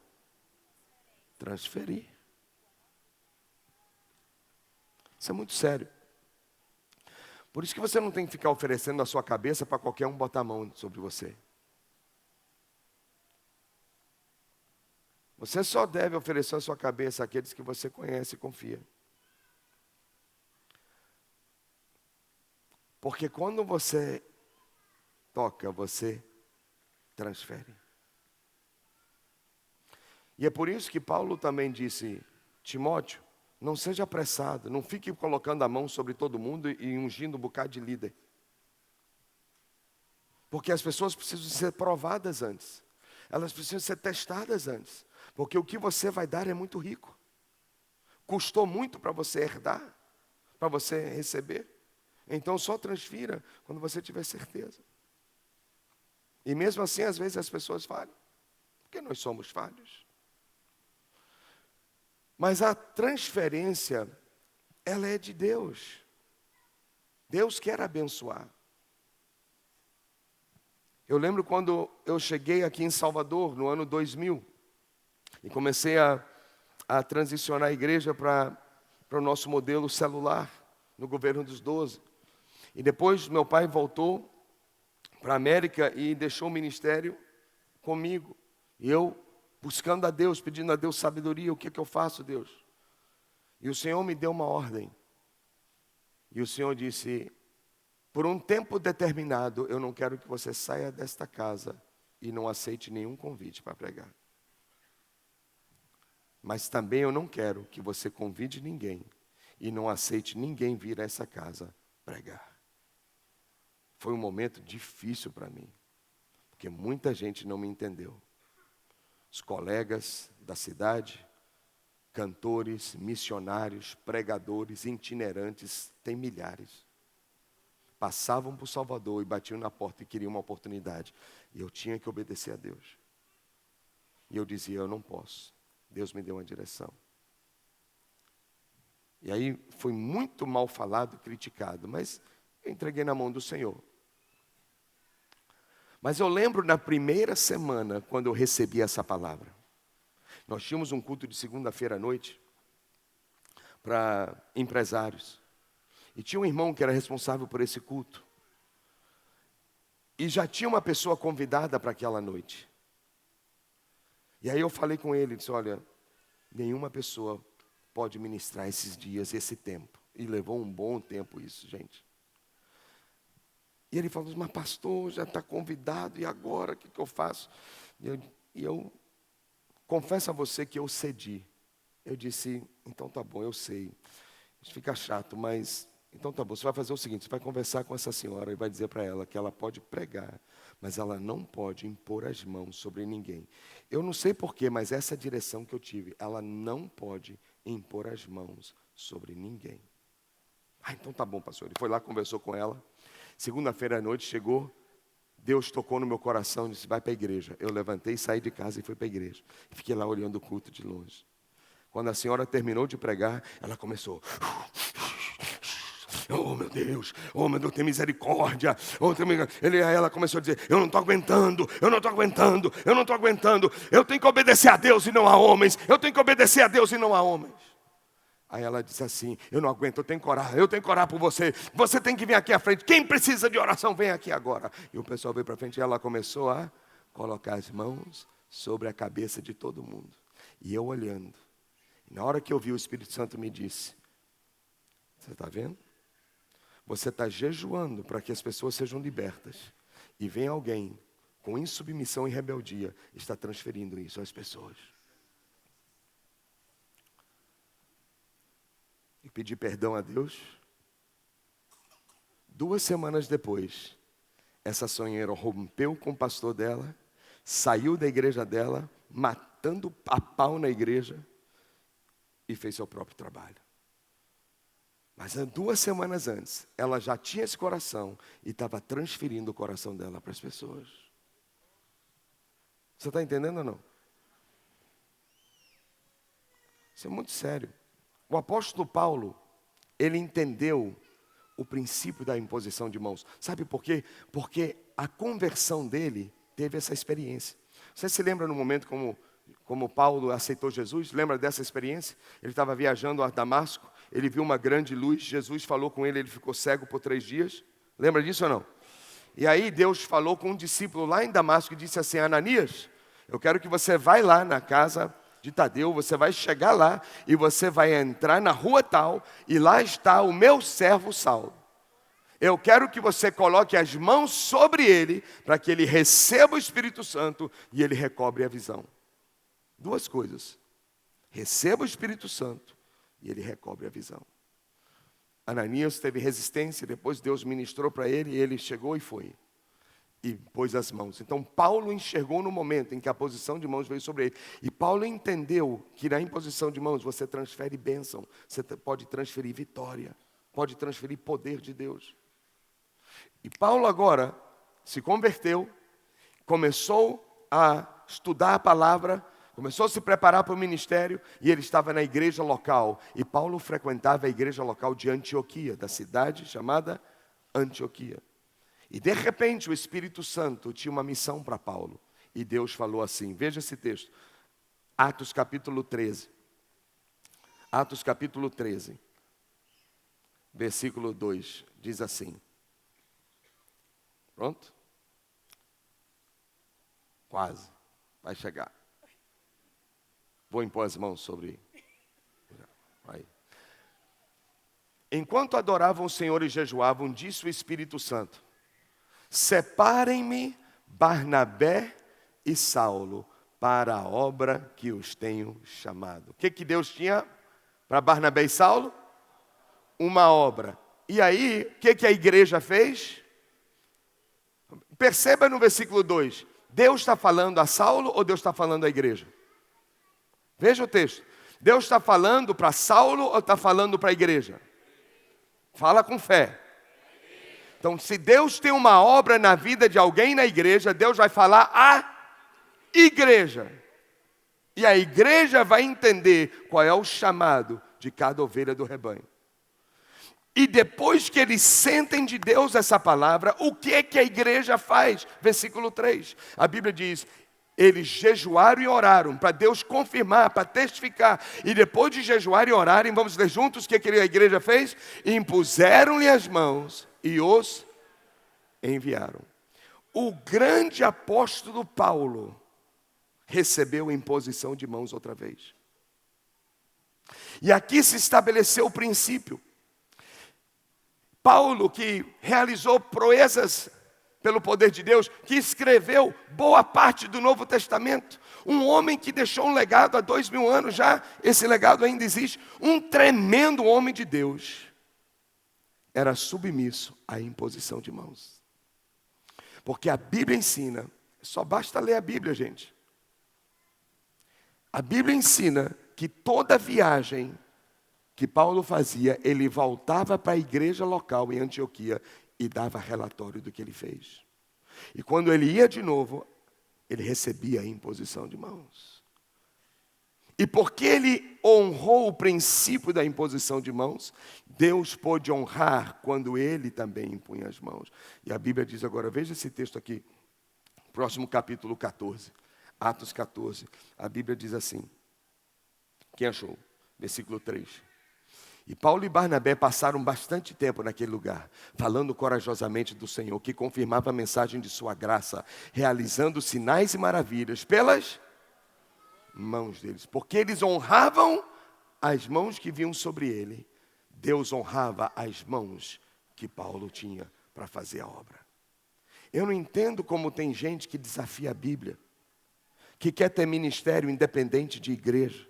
Transferir. Isso é muito sério. Por isso que você não tem que ficar oferecendo a sua cabeça para qualquer um botar a mão sobre você. Você só deve oferecer a sua cabeça àqueles que você conhece e confia. Porque quando você toca, você transfere. E é por isso que Paulo também disse: Timóteo, não seja apressado, não fique colocando a mão sobre todo mundo e ungindo um bocado de líder. Porque as pessoas precisam ser provadas antes. Elas precisam ser testadas antes. Porque o que você vai dar é muito rico. Custou muito para você herdar, para você receber. Então só transfira quando você tiver certeza. E mesmo assim, às vezes as pessoas falham. Porque nós somos falhos. Mas a transferência, ela é de Deus. Deus quer abençoar. Eu lembro quando eu cheguei aqui em Salvador, no ano 2000, e comecei a transicionar a igreja para o nosso modelo celular, no governo dos 12. E depois meu pai voltou para a América e deixou o ministério comigo. E eu, buscando a Deus, pedindo a Deus sabedoria, o que é que eu faço, Deus? E o Senhor me deu uma ordem. E o Senhor disse: por um tempo determinado, eu não quero que você saia desta casa e não aceite nenhum convite para pregar. Mas também eu não quero que você convide ninguém e não aceite ninguém vir a essa casa pregar. Foi um momento difícil para mim, porque muita gente não me entendeu. Os colegas da cidade, cantores, missionários, pregadores, itinerantes, tem milhares. Passavam por Salvador e batiam na porta e queriam uma oportunidade. E eu tinha que obedecer a Deus. E eu dizia: eu não posso. Deus me deu uma direção. E aí foi muito mal falado, criticado, mas eu entreguei na mão do Senhor. Mas eu lembro na primeira semana, quando eu recebi essa palavra. Nós tínhamos um culto de segunda-feira à noite para empresários. E tinha um irmão que era responsável por esse culto. E já tinha uma pessoa convidada para aquela noite. E aí eu falei com ele, disse, olha, nenhuma pessoa pode ministrar esses dias, esse tempo. E levou um bom tempo isso, gente. E ele falou, mas pastor, já está convidado, e agora, o que eu faço? E eu confesso a você que eu cedi. Eu disse, então tá bom, eu sei. Isso fica chato, mas então tá bom, você vai fazer o seguinte, você vai conversar com essa senhora e vai dizer para ela que ela pode pregar, mas ela não pode impor as mãos sobre ninguém. Eu não sei porquê, mas essa é a direção que eu tive. Ela não pode impor as mãos sobre ninguém. Então tá bom, pastor. Ele foi lá, conversou com ela. Segunda-feira à noite chegou, Deus tocou no meu coração e disse, vai para a igreja. Eu levantei, saí de casa e fui para a igreja. Fiquei lá olhando o culto de longe. Quando a senhora terminou de pregar, ela começou... Oh meu Deus, tem misericórdia. Ela começou a dizer, eu não estou aguentando. Eu tenho que obedecer a Deus e não a homens. Aí ela disse assim, eu não aguento, eu tenho que orar por você. Você tem que vir aqui à frente. Quem precisa de oração, vem aqui agora. E o pessoal veio para frente e ela começou a colocar as mãos sobre a cabeça de todo mundo. E eu olhando. Na hora que eu vi, o Espírito Santo me disse, você está vendo? Você está jejuando para que as pessoas sejam libertas. E vem alguém com insubmissão e rebeldia, está transferindo isso às pessoas. E pedi perdão a Deus. 2 semanas depois, essa sonheira rompeu com o pastor dela, saiu da igreja dela, matando a pau na igreja, e fez seu próprio trabalho. Mas 2 semanas antes, ela já tinha esse coração e estava transferindo o coração dela para as pessoas. Você está entendendo ou não? Isso é muito sério. O apóstolo Paulo, ele entendeu o princípio da imposição de mãos. Sabe por quê? Porque a conversão dele teve essa experiência. Você se lembra no momento como Paulo aceitou Jesus? Lembra dessa experiência? Ele estava viajando a Damasco, ele viu uma grande luz, Jesus falou com ele, ele ficou cego por 3 dias. Lembra disso ou não? E aí Deus falou com um discípulo lá em Damasco e disse assim, Ananias, eu quero que você vá lá na casa de Tadeu, você vai chegar lá e você vai entrar na rua tal, e lá está o meu servo Saulo. Eu quero que você coloque as mãos sobre ele, para que ele receba o Espírito Santo e ele recobre a visão. 2 coisas. Receba o Espírito Santo e ele recobre a visão. Ananias teve resistência, depois Deus ministrou para ele e ele chegou e foi. E pôs as mãos. Então Paulo enxergou no momento em que a posição de mãos veio sobre ele. E Paulo entendeu que na imposição de mãos você transfere bênção. Você pode transferir vitória. Pode transferir poder de Deus. E Paulo agora se converteu. Começou a estudar a palavra. Começou a se preparar para o ministério. E ele estava na igreja local. E Paulo frequentava a igreja local de Antioquia. Da cidade chamada Antioquia. E de repente o Espírito Santo tinha uma missão para Paulo. E Deus falou assim, veja esse texto. Atos capítulo 13. Atos capítulo 13. Versículo 2. Diz assim. Pronto? Quase. Vai chegar. Vou impor as mãos sobre... Aí. Enquanto adoravam o Senhor e jejuavam, disse o Espírito Santo, separem-me Barnabé e Saulo para a obra que os tenho chamado. O que Deus tinha para Barnabé e Saulo? Uma obra. E aí, o que a igreja fez? Perceba no versículo 2. Deus está falando a Saulo ou Deus está falando à igreja? Veja o texto. Deus está falando para Saulo ou está falando para a igreja? Fala com fé. Então, se Deus tem uma obra na vida de alguém na igreja, Deus vai falar à igreja. E a igreja vai entender qual é o chamado de de cada ovelha do rebanho. E depois que eles sentem de Deus essa palavra, o que é que a igreja faz? Versículo 3, a Bíblia diz: eles jejuaram e oraram, para Deus confirmar, para testificar. E depois de jejuar e orarem, vamos ler juntos o que a igreja fez? Impuseram-lhe as mãos e os enviaram. O grande apóstolo Paulo recebeu imposição de mãos outra vez. E aqui se estabeleceu o princípio. Paulo, que realizou proezas pelo poder de Deus, que escreveu boa parte do Novo Testamento, um homem que deixou um legado há 2000 anos já, esse legado ainda existe, um tremendo homem de Deus, era submisso à imposição de mãos. Porque a Bíblia ensina, só basta ler a Bíblia, gente. A Bíblia ensina que toda viagem que Paulo fazia, ele voltava para a igreja local em Antioquia e dava relatório do que ele fez. E quando ele ia de novo, ele recebia a imposição de mãos. E porque ele honrou o princípio da imposição de mãos, Deus pôde honrar quando ele também impunha as mãos. E a Bíblia diz agora, veja esse texto aqui, próximo capítulo 14, Atos 14. A Bíblia diz assim, quem achou? Versículo 3. E Paulo e Barnabé passaram bastante tempo naquele lugar, falando corajosamente do Senhor, que confirmava a mensagem de sua graça, realizando sinais e maravilhas pelas mãos deles. Porque eles honravam as mãos que vinham sobre ele, Deus honrava as mãos que Paulo tinha para fazer a obra. Eu não entendo como tem gente que desafia a Bíblia, que quer ter ministério independente de igreja.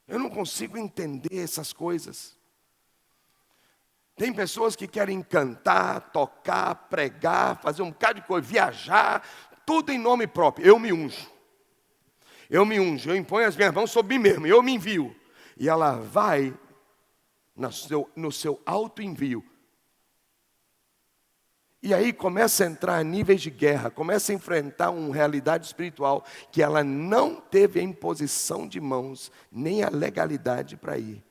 Eu não consigo entender essas coisas. Tem pessoas que querem cantar, tocar, pregar, fazer um bocado de coisa, viajar, tudo em nome próprio. Eu me unjo, eu imponho as minhas mãos sobre mim mesmo, eu me envio. E ela vai no seu auto-envio. E aí começa a entrar níveis de guerra, começa a enfrentar uma realidade espiritual que ela não teve a imposição de mãos, nem a legalidade para ir.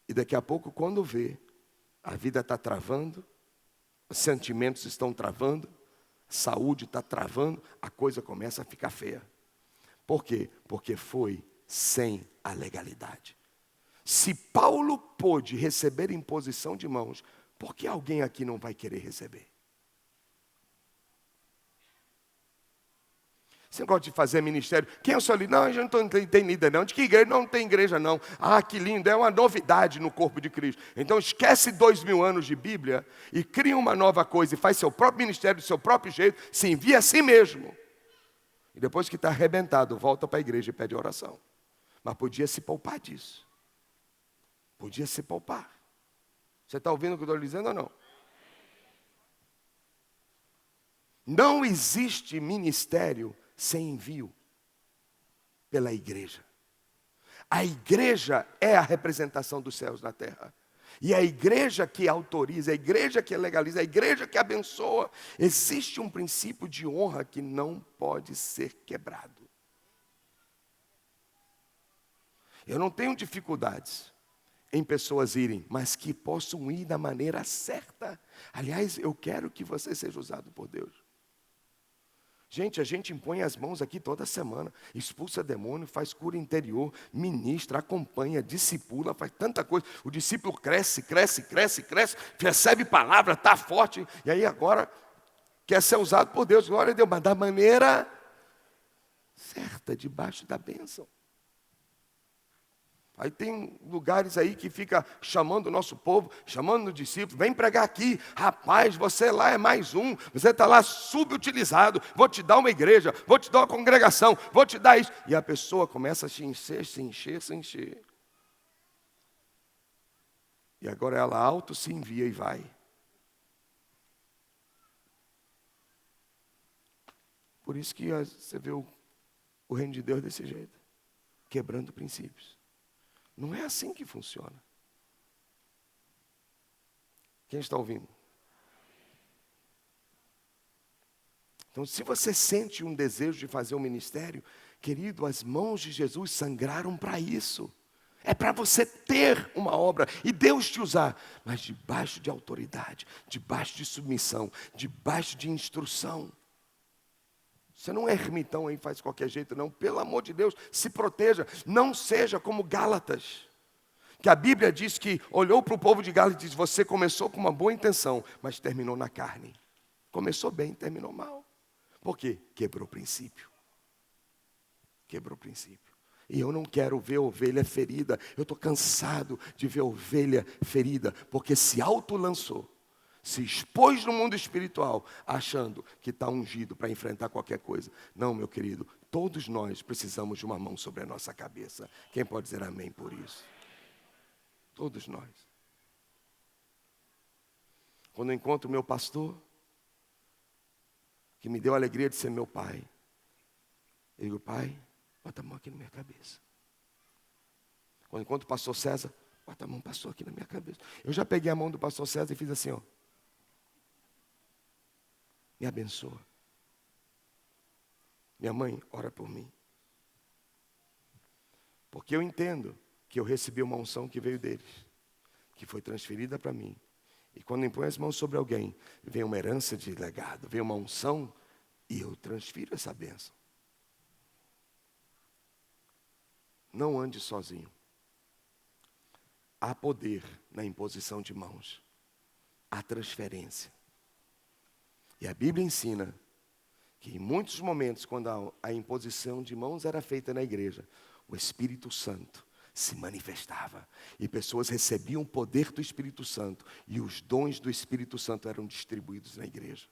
E daqui a pouco, quando vê, a vida está travando, os sentimentos estão travando, a saúde está travando, a coisa começa a ficar feia. Por quê? Porque foi sem a legalidade. Se Paulo pôde receber imposição de mãos, por que alguém aqui não vai querer receber? Você gosta de fazer ministério? Quem é o senhor ali? Não, a gente não tem líder não. De que igreja? Não tem igreja não. Ah, que lindo, é uma novidade no corpo de Cristo. Então esquece 2000 anos de Bíblia e cria uma nova coisa e faz seu próprio ministério do seu próprio jeito, se envia a si mesmo. E depois que está arrebentado, volta para a igreja e pede oração. Mas podia se poupar disso. Podia se poupar. Você está ouvindo o que eu estou dizendo ou não? Não existe ministério sem envio pela igreja. A igreja é a representação dos céus na terra. E a igreja que autoriza, a igreja que legaliza, a igreja que abençoa. Existe um princípio de honra que não pode ser quebrado. Eu não tenho dificuldades em pessoas irem, mas que possam ir da maneira certa. Aliás, eu quero que você seja usado por Deus. Gente, a gente impõe as mãos aqui toda semana, expulsa demônio, faz cura interior, ministra, acompanha, discipula, faz tanta coisa. O discípulo cresce, recebe palavra, está forte, e aí agora quer ser usado por Deus, glória a Deus, mas da maneira certa, debaixo da bênção. Aí tem lugares aí que fica chamando o nosso povo, chamando o discípulo, vem pregar aqui, rapaz, você lá é mais um, você está lá subutilizado, vou te dar uma igreja, vou te dar uma congregação, vou te dar isso. E a pessoa começa a se encher. E agora ela auto se envia e vai. Por isso que você vê o reino de Deus desse jeito, quebrando princípios. Não é assim que funciona. Quem está ouvindo? Então, se você sente um desejo de fazer um ministério, querido, as mãos de Jesus sangraram para isso. É para você ter uma obra e Deus te usar, mas debaixo de autoridade, debaixo de submissão, debaixo de instrução. Você não é ermitão aí, faz qualquer jeito, não. Pelo amor de Deus, se proteja. Não seja como Gálatas, que a Bíblia diz que olhou para o povo de Gálatas e disse: você começou com uma boa intenção, mas terminou na carne. Começou bem, terminou mal. Por quê? Quebrou o princípio. Quebrou o princípio. E eu não quero ver ovelha ferida. Eu estou cansado de ver ovelha ferida, porque se autolançou, se expôs no mundo espiritual, achando que está ungido para enfrentar qualquer coisa. Não, meu querido, todos nós precisamos de uma mão sobre a nossa cabeça. Quem pode dizer amém por isso? Todos nós. Quando eu encontro o meu pastor, que me deu a alegria de ser meu pai, eu digo: pai, bota a mão aqui na minha cabeça. Quando encontro o pastor César, bota a mão, pastor, aqui na minha cabeça. Eu já peguei a mão do pastor César e fiz assim, ó. Me abençoa. Minha mãe, ora por mim. Porque eu entendo que eu recebi uma unção que veio deles, que foi transferida para mim. E quando impõe as mãos sobre alguém, vem uma herança de legado, vem uma unção, e eu transfiro essa bênção. Não ande sozinho. Há poder na imposição de mãos. Há transferência. E a Bíblia ensina que em muitos momentos, quando a imposição de mãos era feita na igreja, o Espírito Santo se manifestava. E pessoas recebiam o poder do Espírito Santo. E os dons do Espírito Santo eram distribuídos na igreja.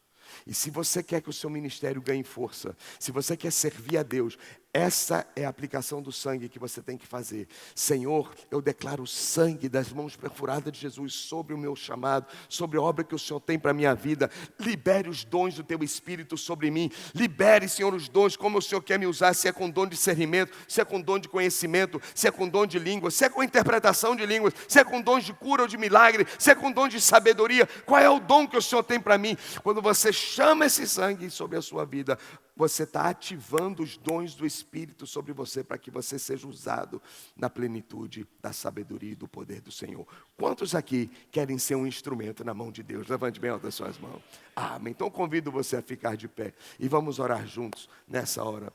E se você quer que o seu ministério ganhe força, se você quer servir a Deus, essa é a aplicação do sangue que você tem que fazer. Senhor, eu declaro o sangue das mãos perfuradas de Jesus sobre o meu chamado, sobre a obra que o Senhor tem para a minha vida. Libere os dons do teu Espírito sobre mim. Libere, Senhor, os dons como o Senhor quer me usar. Se é com dom de discernimento, se é com dom de conhecimento, se é com dom de língua, se é com interpretação de línguas, se é com dons de cura ou de milagre, se é com dom de sabedoria. Qual é o dom que o Senhor tem para mim? Quando você chama esse sangue sobre a sua vida, você está ativando os dons do Espírito sobre você para que você seja usado na plenitude da sabedoria e do poder do Senhor. Quantos aqui querem ser um instrumento na mão de Deus? Levante bem alto as suas mãos. Amém. Então convido você a ficar de pé e vamos orar juntos nessa hora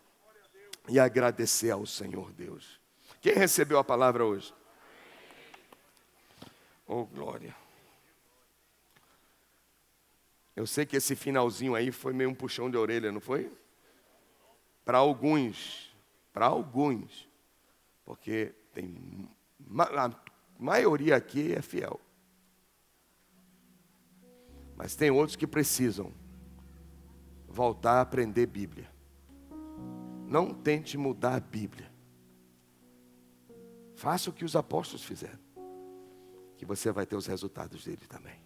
e agradecer ao Senhor Deus. Quem recebeu a palavra hoje? Oh, glória. Eu sei que esse finalzinho aí foi meio um puxão de orelha, não foi? Para alguns, porque a maioria aqui é fiel. Mas tem outros que precisam voltar a aprender Bíblia. Não tente mudar a Bíblia. Faça o que os apóstolos fizeram, que você vai ter os resultados dele também.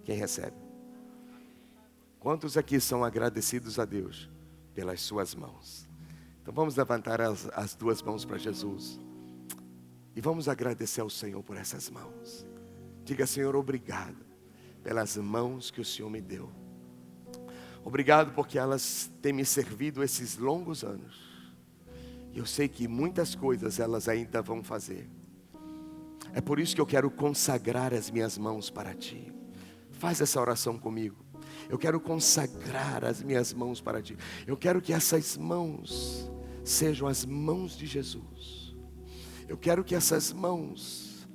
Quem recebe? Quantos aqui são agradecidos a Deus pelas suas mãos? Então vamos levantar as duas mãos para Jesus e vamos agradecer ao Senhor por essas mãos. Diga: Senhor, obrigado pelas mãos que o Senhor me deu. Obrigado porque elas têm me servido esses longos anos. E eu sei que muitas coisas elas ainda vão fazer. É por isso que eu quero consagrar as minhas mãos para Ti. Faz essa oração comigo. Eu quero consagrar as minhas mãos para Ti. Eu quero que essas mãos sejam as mãos de Jesus. Eu quero que essas mãos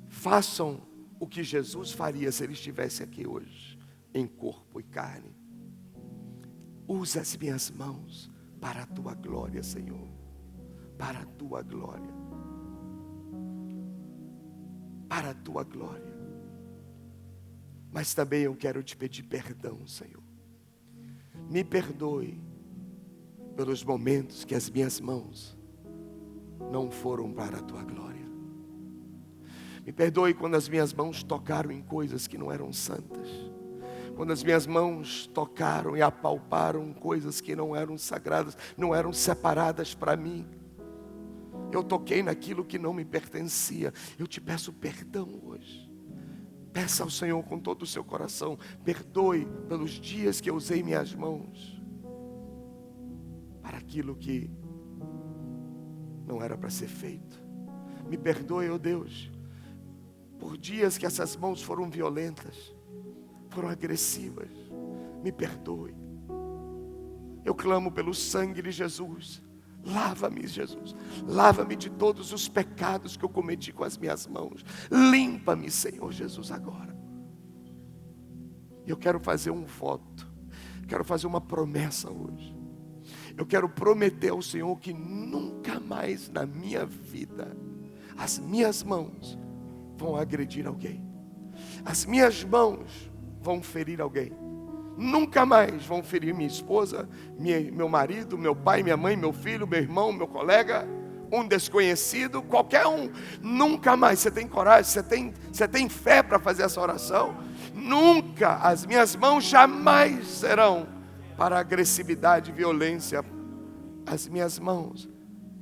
façam o que Jesus faria se Ele estivesse aqui hoje, em corpo e carne. Usa as minhas mãos para a Tua glória, Senhor. Para a Tua glória. Para a Tua glória. Mas também eu quero te pedir perdão, Senhor. Me perdoe pelos momentos que as minhas mãos não foram para a Tua glória. Me perdoe quando as minhas mãos tocaram em coisas que não eram santas. Quando as minhas mãos tocaram e apalparam coisas que não eram sagradas, não eram separadas para mim. Eu toquei naquilo que não me pertencia. Eu te peço perdão hoje. Peça ao Senhor com todo o seu coração. Perdoe pelos dias que eu usei minhas mãos para aquilo que não era para ser feito. Me perdoe, ó Deus, por dias que essas mãos foram violentas, foram agressivas. Me perdoe. Eu clamo pelo sangue de Jesus. Lava-me, Jesus. Lava-me de todos os pecados que eu cometi com as minhas mãos. Limpa-me, Senhor Jesus, agora. Eu quero fazer um voto. Quero fazer uma promessa hoje. Eu quero prometer ao Senhor que nunca mais na minha vida as minhas mãos vão agredir alguém. As minhas mãos vão ferir alguém. Nunca mais vão ferir minha esposa, meu marido, meu pai, minha mãe, meu filho, meu irmão, meu colega, um desconhecido, qualquer um. Nunca mais. Você tem coragem, você tem fé para fazer essa oração? Nunca. As minhas mãos jamais serão para agressividade e violência. As minhas mãos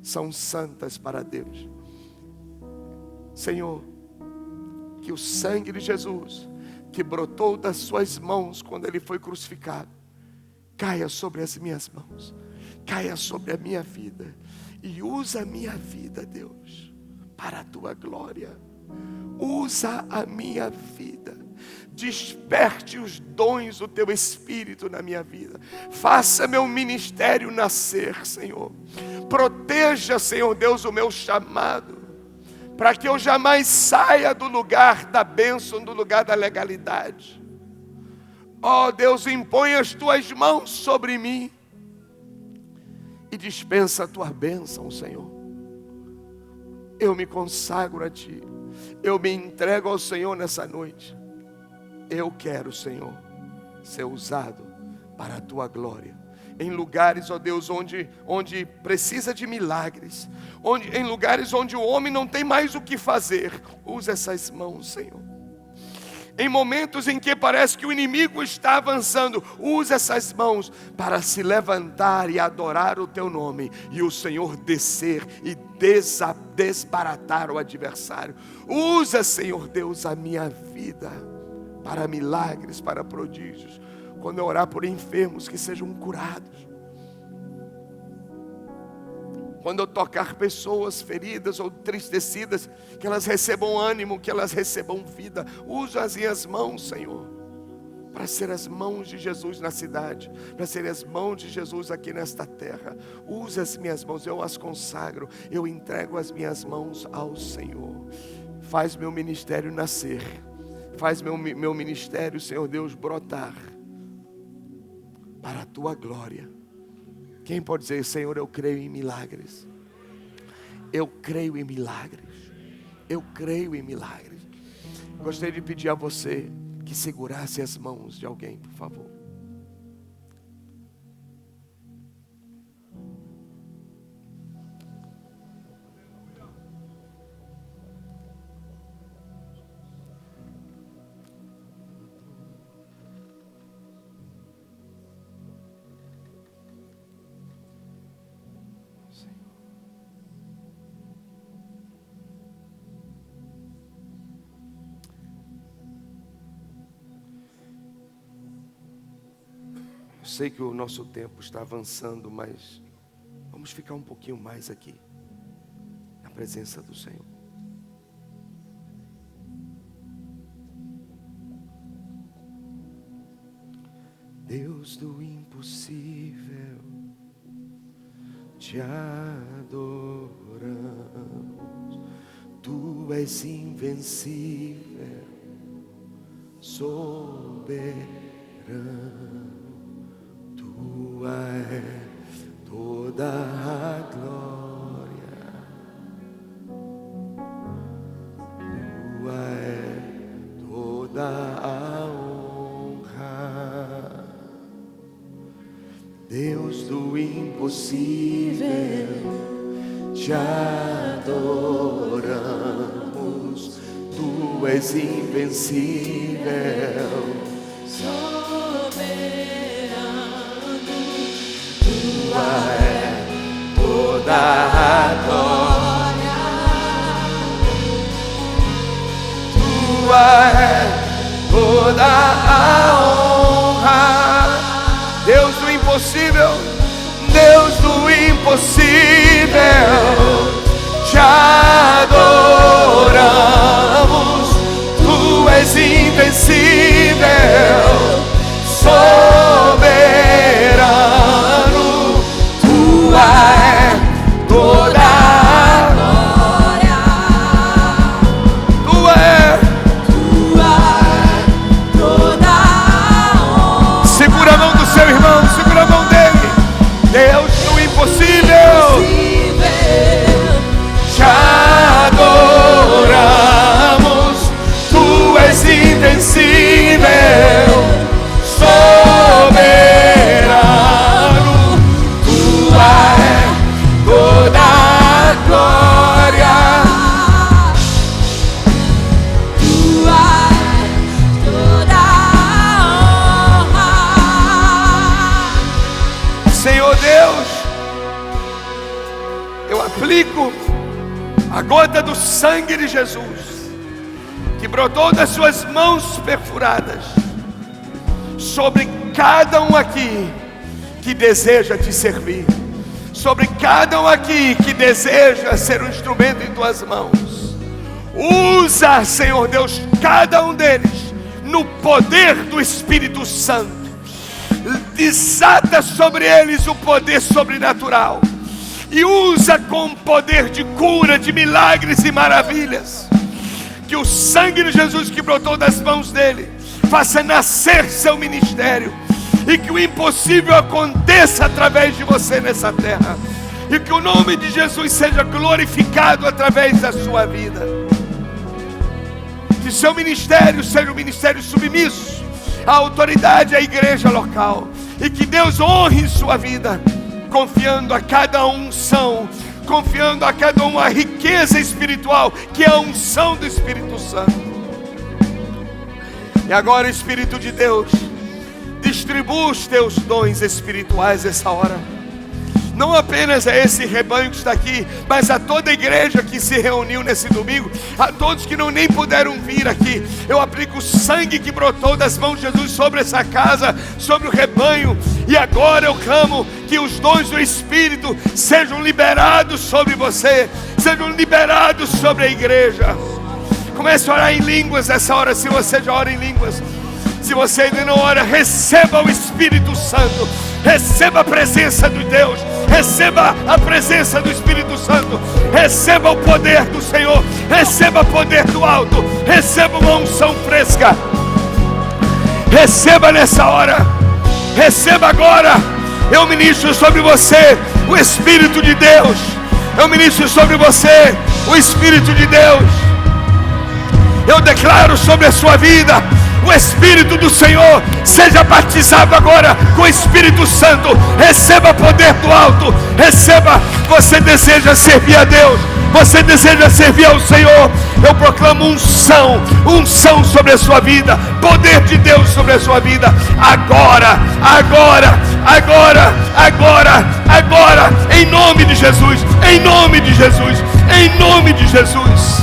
são santas para Deus. Senhor, que o sangue de Jesus, que brotou das suas mãos quando Ele foi crucificado, caia sobre as minhas mãos, caia sobre a minha vida, e usa a minha vida, Deus, para a Tua glória. Usa a minha vida, desperte os dons do Teu Espírito na minha vida, faça meu ministério nascer, Senhor. Proteja, Senhor Deus, o meu chamado, para que eu jamais saia do lugar da bênção, do lugar da legalidade. Ó Deus, impõe as Tuas mãos sobre mim e dispensa a Tua bênção, Senhor. Eu me consagro a Ti, eu me entrego ao Senhor nessa noite. Eu quero, Senhor, ser usado para a Tua glória. Em lugares, ó Deus, onde precisa de milagres, em lugares onde o homem não tem mais o que fazer, usa essas mãos, Senhor. Em momentos em que parece que o inimigo está avançando, usa essas mãos para se levantar e adorar o Teu nome, e o Senhor descer e desbaratar o adversário. Usa, Senhor Deus, a minha vida para milagres, para prodígios. Quando eu orar por enfermos, que sejam curados. Quando eu tocar pessoas feridas ou entristecidas, que elas recebam ânimo, que elas recebam vida. Usa as minhas mãos, Senhor, para ser as mãos de Jesus na cidade, para ser as mãos de Jesus aqui nesta terra. Usa as minhas mãos, eu as consagro, eu entrego as minhas mãos ao Senhor. Faz meu ministério nascer, faz meu ministério, Senhor Deus, brotar para a Tua glória. Quem pode dizer: Senhor, eu creio em milagres? Eu creio em milagres. Eu creio em milagres. Gostaria de pedir a você que segurasse as mãos de alguém, por favor. Eu sei que o nosso tempo está avançando, mas vamos ficar um pouquinho mais aqui, na presença do Senhor. Deus do impossível, te adoramos. Tu és invencível, soberano. Tua é toda a glória, Tua é toda a honra. Deus do impossível, te adoramos. Tu és invencível, Tua é toda a glória, Tua é toda a honra. Deus do impossível, Deus do impossível, te adoramos. soberano, tua é toda a glória, tua é toda a honra. Segura a mão do seu irmão, segura a mão dele. Deus do impossível, te adoramos, tu és invencível, soberano, tua é toda a glória, tua é toda a honra. Senhor Deus, eu aplico a gota do sangue de Jesus, que brotou das suas mãos perfuradas, sobre cada um aqui que deseja te servir, sobre cada um aqui que deseja ser um instrumento em tuas mãos. Usa, Senhor Deus, cada um deles no poder do Espírito Santo. Desata sobre eles o poder sobrenatural e usa com poder de cura, de milagres e maravilhas. Que o sangue de Jesus que brotou das mãos dele faça nascer seu ministério, e que o impossível aconteça através de você nessa terra, e que o nome de Jesus seja glorificado através da sua vida. Que seu ministério seja um ministério submisso à autoridade, à igreja local, e que Deus honre sua vida, confiando a cada unção, confiando a cada um a riqueza espiritual, que é a unção do Espírito Santo. E agora, Espírito de Deus, distribua os teus dons espirituais essa hora, não apenas a esse rebanho que está aqui, mas a toda a igreja que se reuniu nesse domingo, a todos que nem puderam vir aqui. Eu aplico o sangue que brotou das mãos de Jesus sobre essa casa, sobre o rebanho, e agora eu clamo que os dons do Espírito sejam liberados sobre você, sejam liberados sobre a igreja. Comece a orar em línguas essa hora, se você já ora em línguas. Se você ainda não ora, receba o Espírito Santo, receba a presença de Deus, receba a presença do Espírito Santo, receba o poder do Senhor, receba o poder do alto, receba uma unção fresca, receba nessa hora, receba agora. Eu ministro sobre você o Espírito de Deus, eu ministro sobre você o Espírito de Deus. Eu declaro sobre a sua vida, o Espírito do Senhor seja batizado agora com o Espírito Santo. Receba poder do alto, receba. Você deseja servir a Deus, você deseja servir ao Senhor. Eu proclamo unção, unção sobre a sua vida, poder de Deus sobre a sua vida. Agora, agora, agora, agora, agora, em nome de Jesus, em nome de Jesus, em nome de Jesus.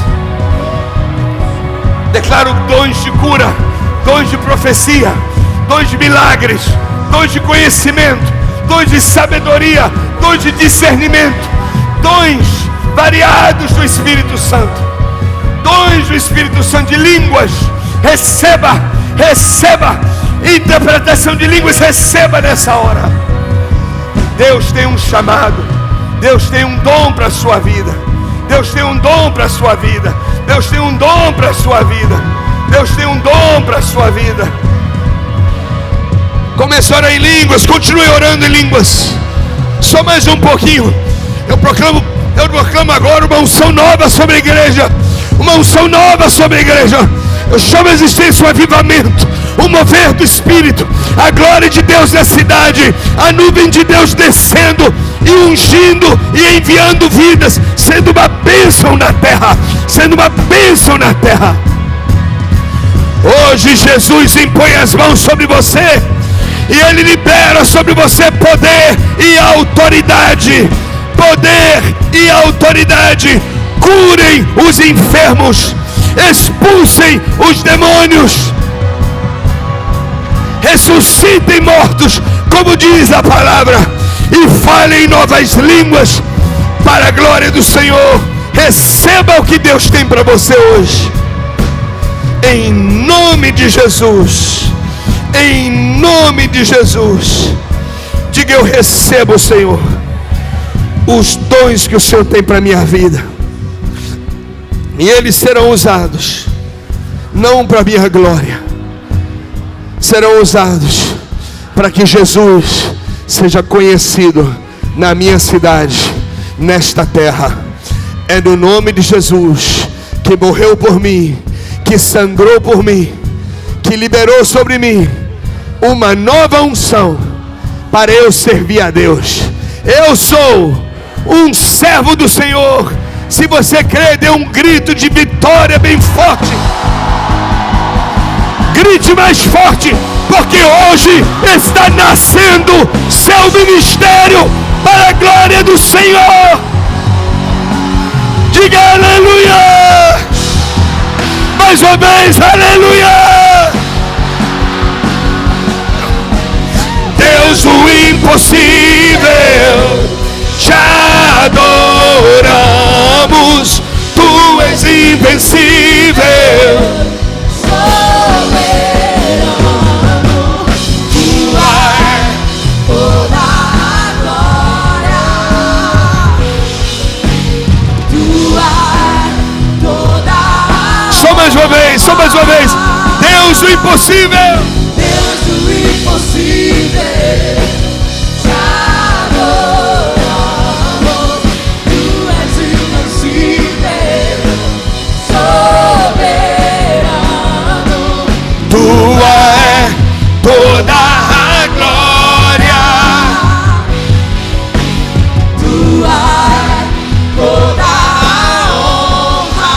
Declaro dons de cura, dons de profecia, dons de milagres, dons de conhecimento, dons de sabedoria, dons de discernimento, dons variados do Espírito Santo, dons do Espírito Santo de línguas. Receba, receba, interpretação de línguas, receba nessa hora. Deus tem um chamado, Deus tem um dom para a sua vida, Deus tem um dom para a sua vida, Deus tem um dom para a sua vida, Deus tem um dom para a sua vida. Comece a orar em línguas, continue orando em línguas, só mais um pouquinho. Eu proclamo agora uma unção nova sobre a igreja, uma unção nova sobre a igreja. Eu chamo a existência um avivamento, o mover do Espírito, a glória de Deus na cidade, a nuvem de Deus descendo e ungindo e enviando vidas, sendo uma bênção na terra, sendo uma bênção na terra. Hoje Jesus impõe as mãos sobre você e Ele libera sobre você poder e autoridade, poder e autoridade. Curem os enfermos, expulsem os demônios, ressuscitem mortos, como diz a palavra, e falem novas línguas para a glória do Senhor. Receba o que Deus tem para você hoje. Em nome de Jesus. Em nome de Jesus. Diga: eu recebo, Senhor, os dons que o Senhor tem para a minha vida. E eles serão usados não para a minha glória, serão usados para que Jesus seja conhecido na minha cidade, nesta terra. É no nome de Jesus, que morreu por mim, que sangrou por mim, que liberou sobre mim uma nova unção para eu servir a Deus. Eu sou um servo do Senhor. Se você crê, dê um grito de vitória bem forte. Grite mais forte, porque hoje está nascendo seu ministério para a glória do Senhor. Diga aleluia. Mais uma vez, aleluia. Deus, o impossível, te adoramos. Tu és invencível,
soberano. Tu és toda a glória. Tu és toda a glória.
Só mais uma vez, só mais uma vez. Deus, o impossível.
Deus, o impossível, te adoramos. Tu és invencível, soberano.
Tua é toda a glória.
Tua é toda a honra.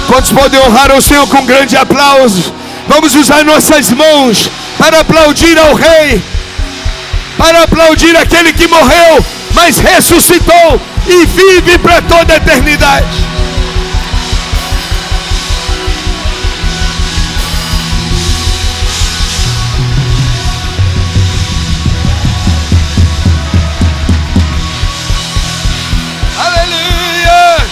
Quantos podem honrar ao Senhor com grande aplauso? Vamos usar nossas mãos para aplaudir ao Rei, para aplaudir aquele que morreu, mas ressuscitou e vive para toda a eternidade. Aleluia!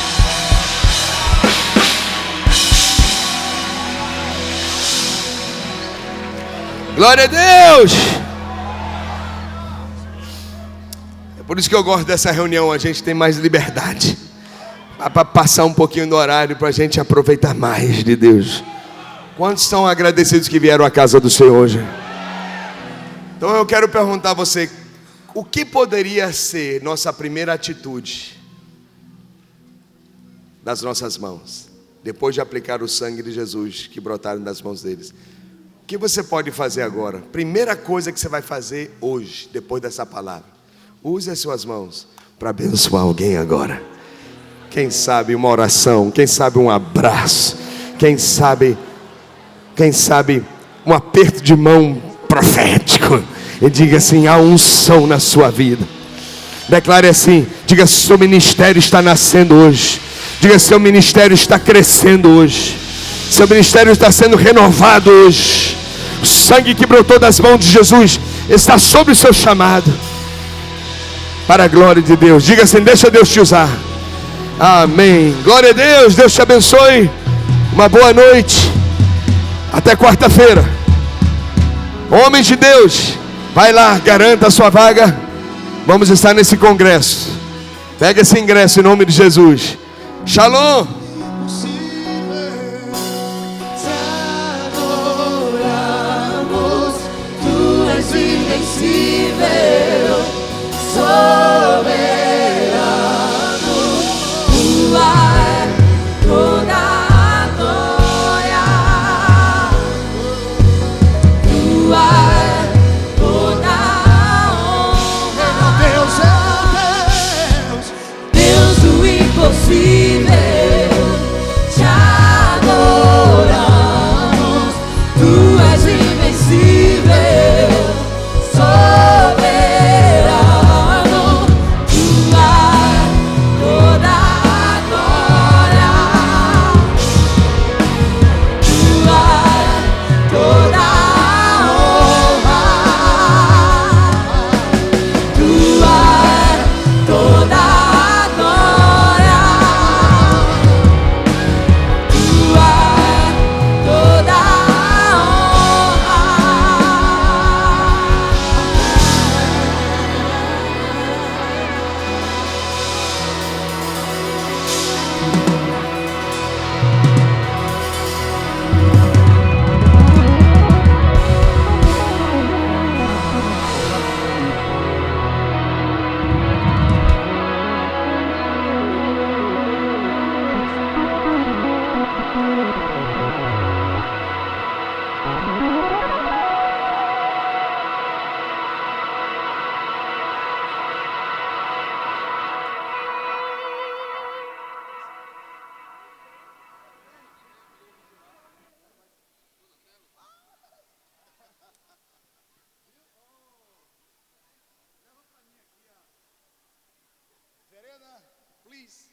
Glória a Deus! É por isso que eu gosto dessa reunião. A gente tem mais liberdade para passar um pouquinho do horário, para a gente aproveitar mais de Deus. Quantos estão agradecidos que vieram à casa do Senhor hoje? Então eu quero perguntar a você: o que poderia ser nossa primeira atitude nas nossas mãos, depois de aplicar o sangue de Jesus que brotaram das mãos deles? O que você pode fazer agora? Primeira coisa que você vai fazer hoje, depois dessa palavra: use as suas mãos para abençoar alguém agora. Quem sabe uma oração, quem sabe um abraço, quem sabe um aperto de mão profético. E diga assim: há unção na sua vida. Declare assim, diga: seu ministério está nascendo hoje. Diga: seu ministério está crescendo hoje. Seu ministério está sendo renovado hoje. O sangue que brotou das mãos de Jesus está sobre o seu chamado, para a glória de Deus. Diga assim: deixa Deus te usar. Amém. Glória a Deus. Deus te abençoe. Uma boa noite. Até quarta-feira. Homens de Deus, vai lá, garanta a sua vaga. Vamos estar nesse congresso. Pega esse ingresso em nome de Jesus. Shalom.
Invencível, soberano. Tua é toda a glória. Tua é toda a honra. Deus, Deus, o impossível.
diz: